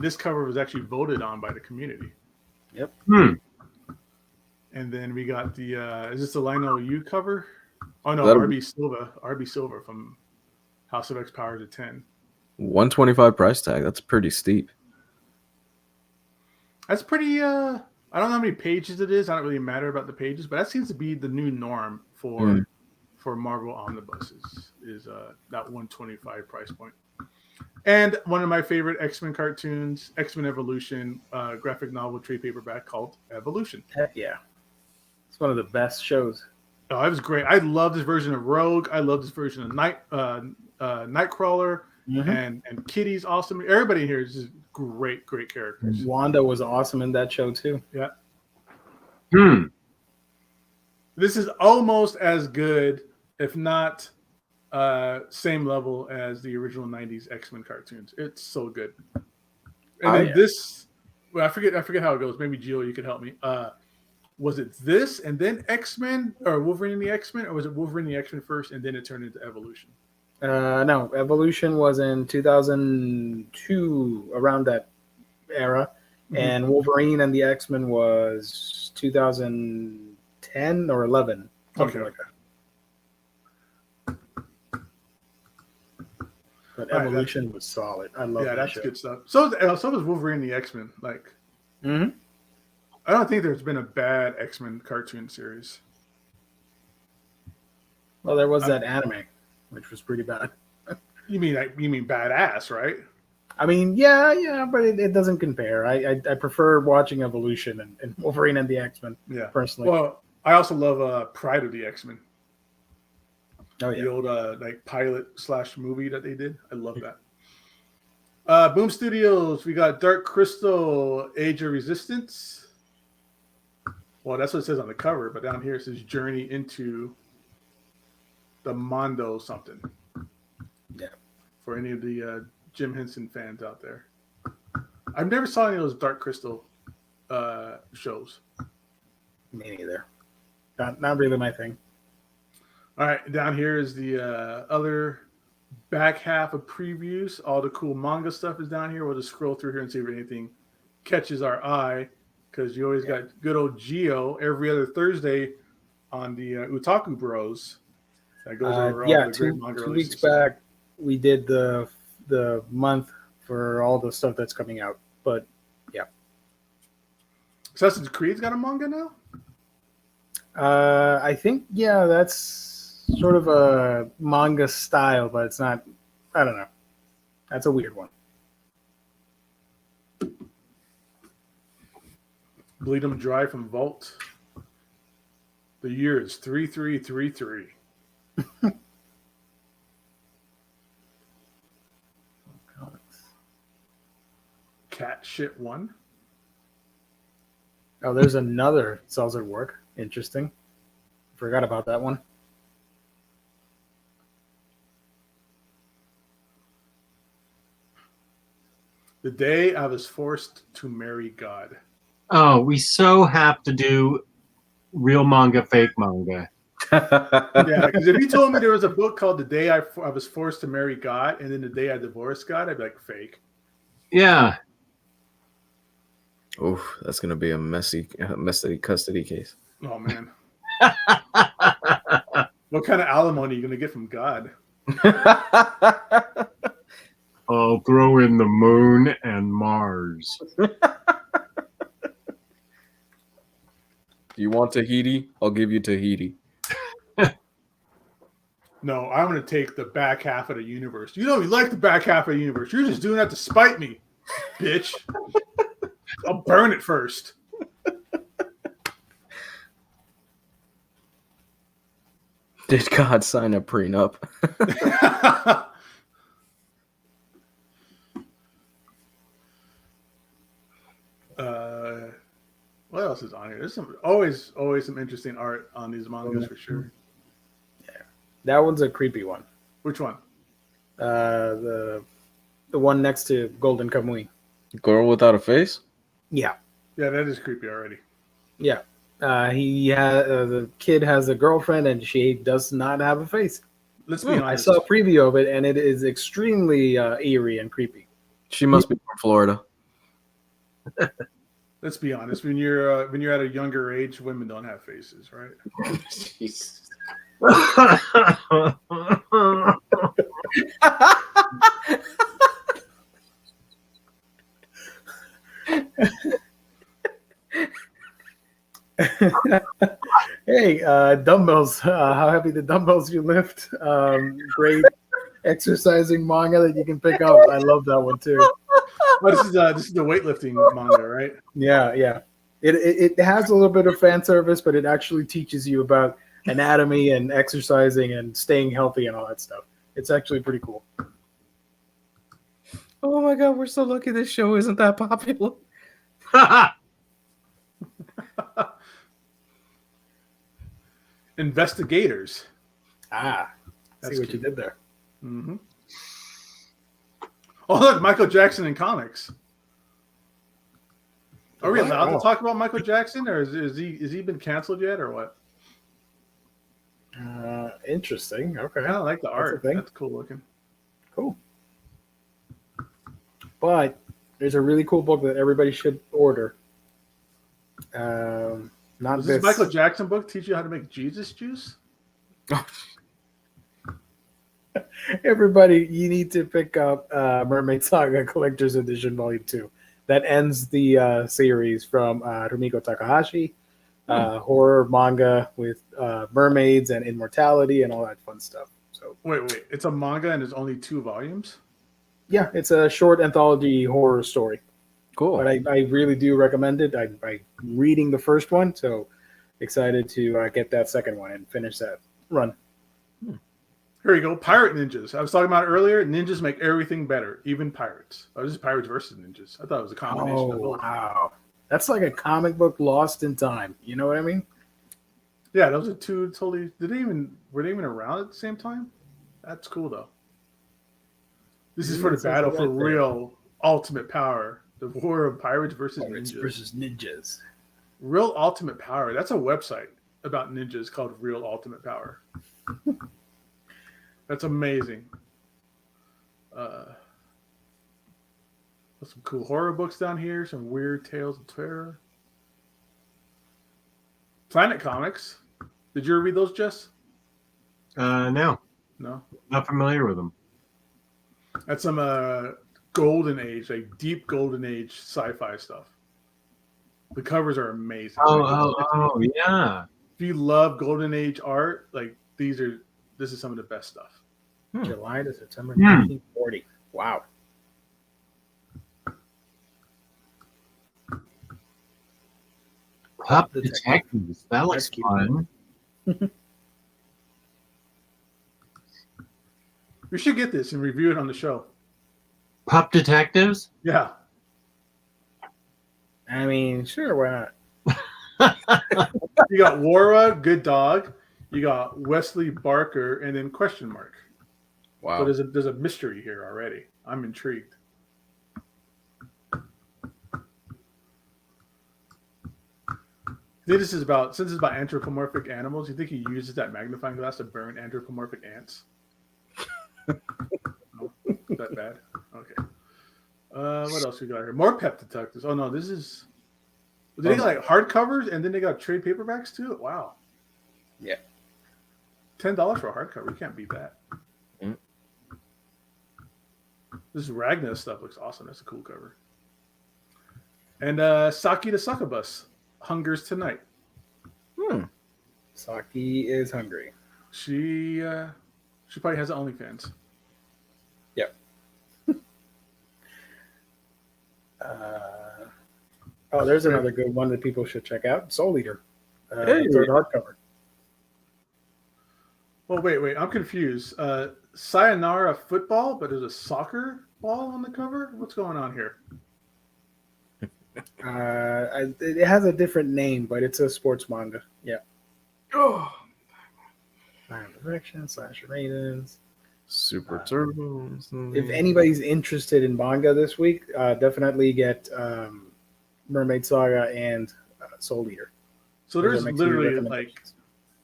This cover was actually voted on by the community. Yep. And then we got the, is this the Lionel U cover? Oh, no, That'll- RB Silver from House of X Power to 10. 125 price tag. That's pretty steep. That's pretty, I don't know how many pages it is. I don't really matter about the pages, but that seems to be the new norm for Marvel Omnibuses is that 125 price point. And one of my favorite X-Men cartoons, X-Men Evolution, graphic novel trade paperback called Evolution. Heck yeah. It's one of the best shows. Oh, it was great. I love this version of Rogue. I love this version of Nightcrawler, and Kitty's awesome. Everybody here is just great characters. Wanda was awesome in that show too. Yeah. This is almost as good, if not same level as the original 90s X-Men cartoons. It's so good. And then this, well, I forget how it goes. Maybe Gio, you could help me. Was it this and then X-Men or Wolverine and the X-Men, or was it Wolverine and the X-Men first and then it turned into Evolution? No, Evolution was in 2002, around that era, and Wolverine and the X-Men was 2010 or 11, something like that. But Evolution was solid. I love that that's show. good stuff. So was Wolverine and the X-Men. Like, I don't think there's been a bad X-Men cartoon series. Well, there was that anime, which was pretty bad. You mean badass, right? I mean, yeah, but it doesn't compare. I prefer watching Evolution and Wolverine and the X-Men. Yeah, personally. Well, I also love Pride of the X-Men. Oh yeah, The old like pilot / movie that they did. I love that. Boom Studios. We got Dark Crystal, Age of Resistance. Well, that's what it says on the cover, but down here it says Journey into the Mondo something. Yeah. For any of the Jim Henson fans out there. I've never saw any of those Dark Crystal shows. me neither. Not really my thing. All right, down here is the other back half of previews. All the cool manga stuff is down here. We'll just scroll through here and see if anything catches our eye, because you always got good old Geo every other Thursday on the Utaku Bros. That goes over all the great manga 2 releases. weeks back, we did the month for all the stuff that's coming out. But yeah, Assassin's Creed's got a manga now? I think that's sort of a manga style, but it's not. I don't know. That's a weird one. Bleed 'em Dry from Vault. The year is 3333. Cat Shit 1. Oh, there's another Cells at Work. Interesting. Forgot about that one. The Day I Was Forced to Marry God. Oh, we so have to do real manga, fake manga. Yeah, because if you told me there was a book called The Day I Was Forced to Marry God and then The Day I Divorced God, I'd be like, fake. Yeah. Oof, that's gonna be a messy custody case. Oh, man. What kind of alimony are you going to get from God? I'll throw in the moon and Mars. Do you want Tahiti? I'll give you Tahiti. No, I'm going to take the back half of the universe. You don't even like the back half of the universe. You're just doing that to spite me, bitch. I'll burn it first. Did God sign a prenup? What else is on here? There's always some interesting art on these mangas for sure. That one's a creepy one. Which one? The one next to Golden Kamui. Girl without a face? Yeah. Yeah, that is creepy already. Yeah. The kid has a girlfriend and she does not have a face. Let's be I honest. saw a preview of it and it is extremely eerie and creepy. She must be from Florida. Let's be honest. When you're at a younger age, women don't have faces, right? Jesus. Hey, dumbbells. How heavy the dumbbells you lift? Great exercising manga that you can pick up. I love that one too. But this is the weightlifting manga, right? Yeah. It has a little bit of fan service, but it actually teaches you about anatomy and exercising and staying healthy and all that stuff. It's actually pretty cool. Oh my God, we're so lucky this show isn't that popular. Investigators. Ah, That's see what cute. you did there. Mm-hmm. Oh, look, Michael Jackson in comics. Are we allowed to talk about Michael Jackson, or is he been canceled yet, or what? Interesting. Okay. I kind of like the That's art. a thing. That's cool looking. Cool. But there's a really cool book that everybody should order. Not Does this. this Michael Jackson book teach you how to make Jesus juice? Everybody, you need to pick up Mermaid Saga Collector's Edition Volume 2. That ends the series from Rumiko Takahashi, horror manga with mermaids and immortality and all that fun stuff. So Wait. It's a manga and it's only 2 volumes? yeah, it's a short anthology horror story. Cool. But I really do recommend it. I'm reading the first one, so excited to get that second one and finish that run. Here you go. Pirate ninjas. I was talking about earlier. Ninjas make everything better, even pirates. Oh, this is pirates versus ninjas. I thought it was a combination of Oh, both. wow. That's like a comic book lost in time. You know what I mean? Yeah, those are 2 totally. Were they even around at the same time? That's cool though. This is for the battle for real ultimate power. The war of pirates versus Pirates ninjas. versus ninjas. Real ultimate power. That's a website. about ninjas called Real Ultimate Power. That's amazing. Some cool horror books down here. Some weird tales of terror. Planet Comics. Did you ever read those, Jess? No, No. not familiar with them. That's some golden age, like deep golden age sci-fi stuff. The covers are amazing. Oh, yeah. If you love golden age art, like this is some of the best stuff. July to September 1940. Wow. Pup Detectives. That looks fun. We should get this and review it on the show. Pup Detectives? Yeah. I mean, sure, why You got Wara, good dog. You got Wesley Barker, and then question mark. Wow. So there's a mystery here already. I'm intrigued. This is about, since it's about anthropomorphic animals, you think he uses that magnifying glass to burn anthropomorphic ants? No? Is that bad? Okay. What else we got here? More Pep Detectives. Oh no, this is. They got like hardcovers and then they got trade paperbacks too. Wow. Yeah. $10 for a hardcover. You can't beat that. Mm. This Ragnar stuff looks awesome. That's a cool cover. And Saki the Succubus. Hungers Tonight. Saki is hungry. She probably has OnlyFans. Yep. There's another good one that people should check out. Soul Eater. Third hardcover. Well, wait. I'm confused. Sayonara Football, but there's a soccer ball on the cover? What's going on here? It has a different name, but it's a sports manga. Yeah. Oh. Direction / Maidens. Super Turbo. If anybody's interested in manga this week, definitely get Mermaid Saga and Soul Eater. So there's Those are my two literally recommendations.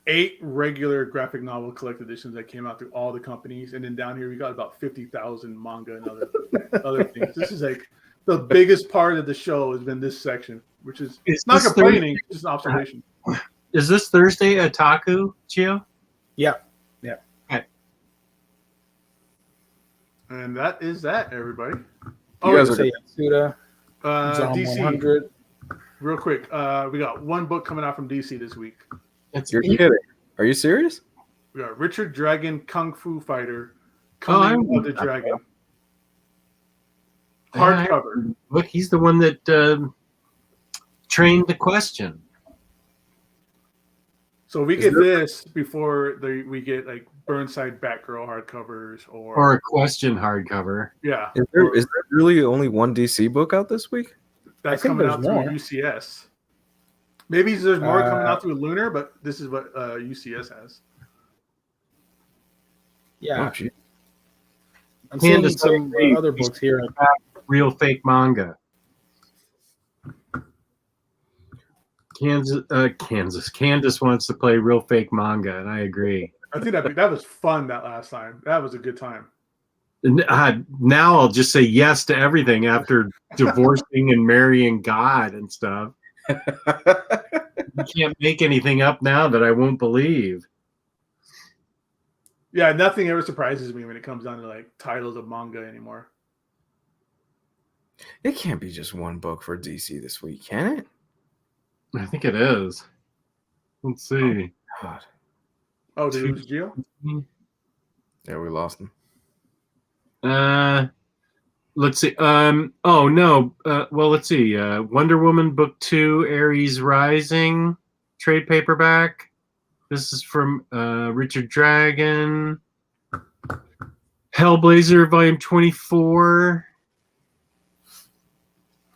8 regular graphic novel collected editions that came out through all the companies, and then down here we got about 50,000 manga and other things. This is like the biggest part of the show has been this section, which is it's not complaining, it's just an observation. Is this Thursday at Taku, Chio? Yeah. And that is that, everybody. You guys Say Yatsuda, Zom DC, 100. real quick. We got one book coming out from DC this week. You're kidding. Are you serious? We got Richard Dragon, Kung Fu Fighter, Coming of the Dragon. Hardcover. Look, he's the one that trained the question. So we get this before we get like Burnside Batgirl hardcovers Or a question hardcover. yeah. Is there really only one DC book out this week? That's I think coming out there's more. through UCS. Maybe there's more coming out through Lunar, but this is what UCS has. Yeah. Oh, gee. I'm seeing Candace, some other books here. Real fake manga. Candace wants to play real fake manga, and I agree. I think that was fun that last time. That was a good time. Now I'll just say yes to everything after divorcing and marrying God and stuff. You can't make anything up now that I won't believe. Yeah, nothing ever surprises me when it comes down to like titles of manga anymore. It can't be just one book for DC this week, can it? I think it is. Let's see. God. Oh, did you lose Gio? Yeah, we lost him. Let's see. Oh no. Well, let's see. Wonder Woman Book 2, Ares Rising, trade paperback. This is from Richard Dragon. Hellblazer Volume 24.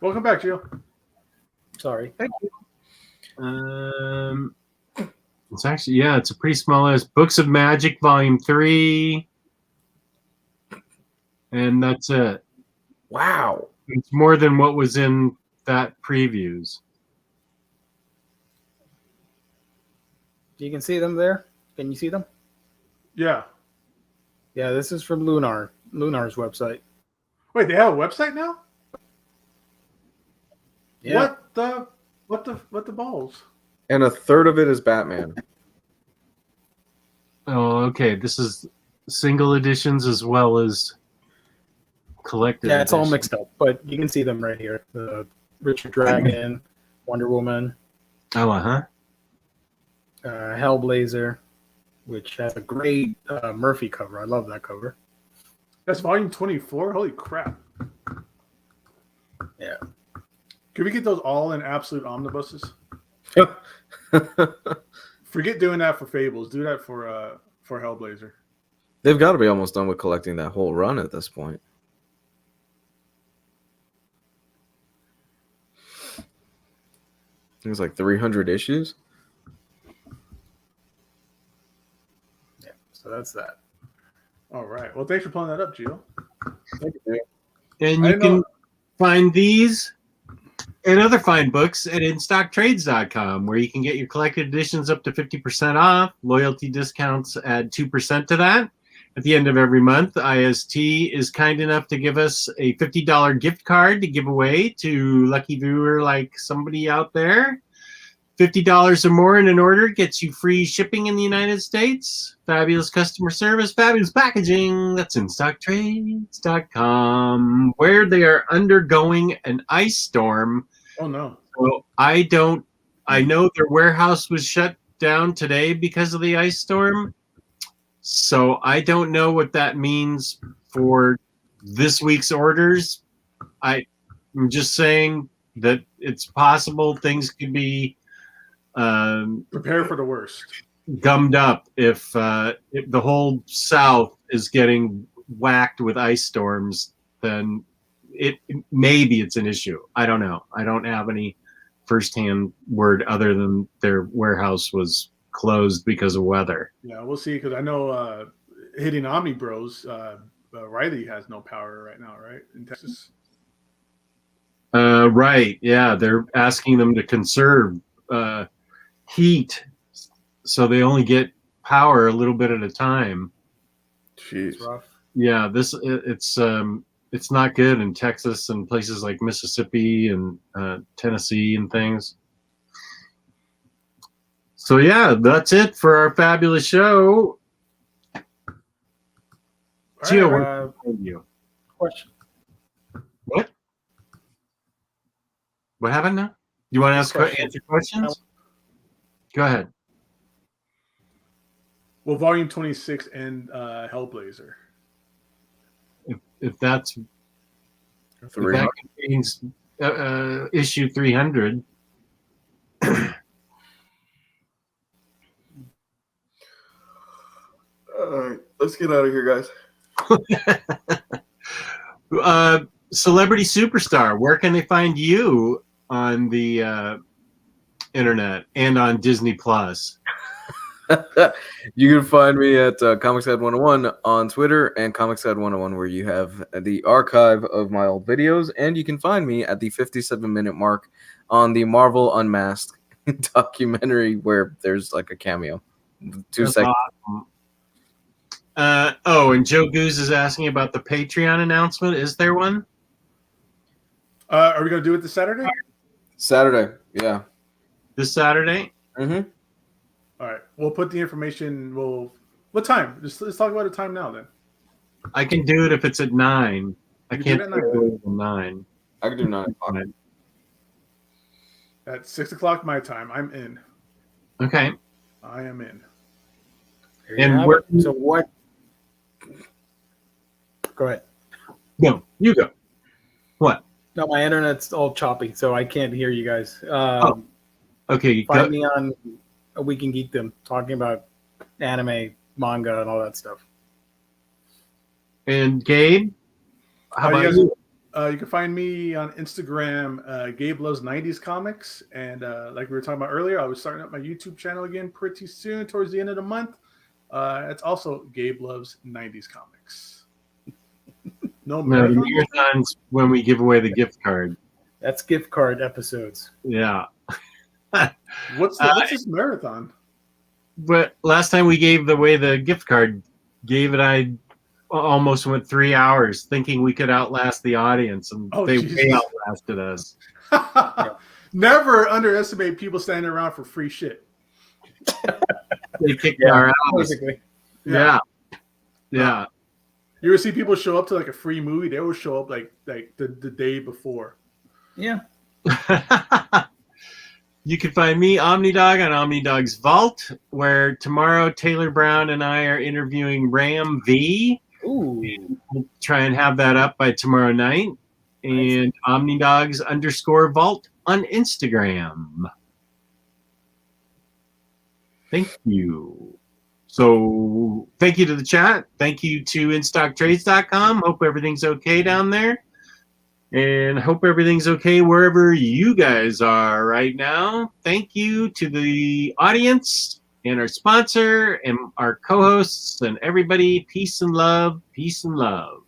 Welcome back, Gio. Sorry. It's actually, yeah, it's a pretty small list. Books of Magic Volume 3. And that's it. Wow. It's more than what was in that previews. You can see them there. Can you see them? Yeah. Yeah, this is from Lunar's website. Wait, they have a website now? Yeah. What the balls? And a third of it is Batman. Oh, okay. This is single editions as well as collected. Yeah, it's all editions. mixed up, but you can see them right here. The Richard Dragon, Wonder Woman, Oh, uh-huh. Hellblazer, which has a great Murphy cover. I love that cover. That's volume 24? Holy crap. Yeah. Can we get those all in absolute omnibuses? Forget doing that for Fables. Do that for Hellblazer. They've got to be almost done with collecting that whole run at this point. It was like 300 issues. Yeah, so that's that. All right. Well, thanks for pulling that up, Gio. Thank you. And I you know- can find these and other fine books at InStockTrades.com, where you can get your collected editions up to 50% off. Loyalty discounts add 2% to that. At the end of every month, IST is kind enough to give us a $50 gift card to give away to lucky viewer like somebody out there. $50 or more in an order gets you free shipping in the United States. Fabulous customer service, fabulous packaging. That's InStockTrades.com, where they are undergoing an ice storm. Oh, no. So I know their warehouse was shut down today because of the ice storm. So I don't know what that means for this week's orders. I'm just saying that it's possible things could be Prepare for the worst. gummed up if the whole South is getting whacked with ice storms. Then maybe it's an issue. I don't know. I don't have any firsthand word other than their warehouse was closed because of weather. Yeah, we'll see. Because I know hitting Omnibros, Riley has no power right now, right? In Texas. Right. Yeah. They're asking them to conserve heat, so they only get power a little bit at a time. Jeez. It's rough. Yeah. It's not good in Texas and places like Mississippi and Tennessee and things. So yeah, that's it for our fabulous show. Gio, where can I find you? Question. What happened now? You want to Question. answer questions? Go ahead. Well, volume 26 and Hellblazer. If that 300. contains issue 300. All right, let's get out of here, guys. Celebrity superstar, where can they find you on the internet and on Disney Plus? You can find me at Comics Head 101 on Twitter and Comics Head 101, where you have the archive of my old videos, and you can find me at the 57-minute mark on the Marvel Unmasked documentary, where there's like a cameo. 2 That's seconds. awesome. And Joe Goose is asking about the Patreon announcement. Is there one? Are we going to do it this Saturday? Saturday, yeah. This Saturday? Mm-hmm. All right. We'll put the information. What time? Let's talk about a time now then. I can do it if it's at 9. I You can't do it do at it later than 9. I can do 9 o'clock. At 6 o'clock my time, I'm in. Okay. I am in. There you And have where- it. So what? Go ahead. No, you go. What? No, my internet's all choppy, so I can't hear you guys. Okay. Find Go. me on A Week in Geekdom talking about anime, manga, and all that stuff. And Gabe? How You about guys- you? You can find me on Instagram, Gabe Loves 90s Comics. And like we were talking about earlier, I was starting up my YouTube channel again pretty soon, towards the end of the month. It's also Gabe Loves 90s Comics. No No, the marathon? marathon's when we give away the gift card. That's gift card episodes. Yeah. What's this marathon? but last time we gave away the gift card, I almost went 3 hours thinking we could outlast the audience, and Oh, they Jesus. way outlasted us. Never underestimate people standing around for free shit. They kicked Yeah, our ass. basically. Yeah. Yeah. You ever see people show up to like a free movie? They will show up like the day before. Yeah. You can find me, Omnidog, on Omnidog's Vault, where tomorrow Taylor Brown and I are interviewing Ram V. Ooh. We'll try and have that up by tomorrow night. And Omnidogs_Vault on Instagram. Thank you. So thank you to the chat. Thank you to InStockTrades.com. Hope everything's okay down there. And hope everything's okay wherever you guys are right now. Thank you to the audience and our sponsor and our co-hosts and everybody. Peace and love. Peace and love.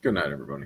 Good night, everybody.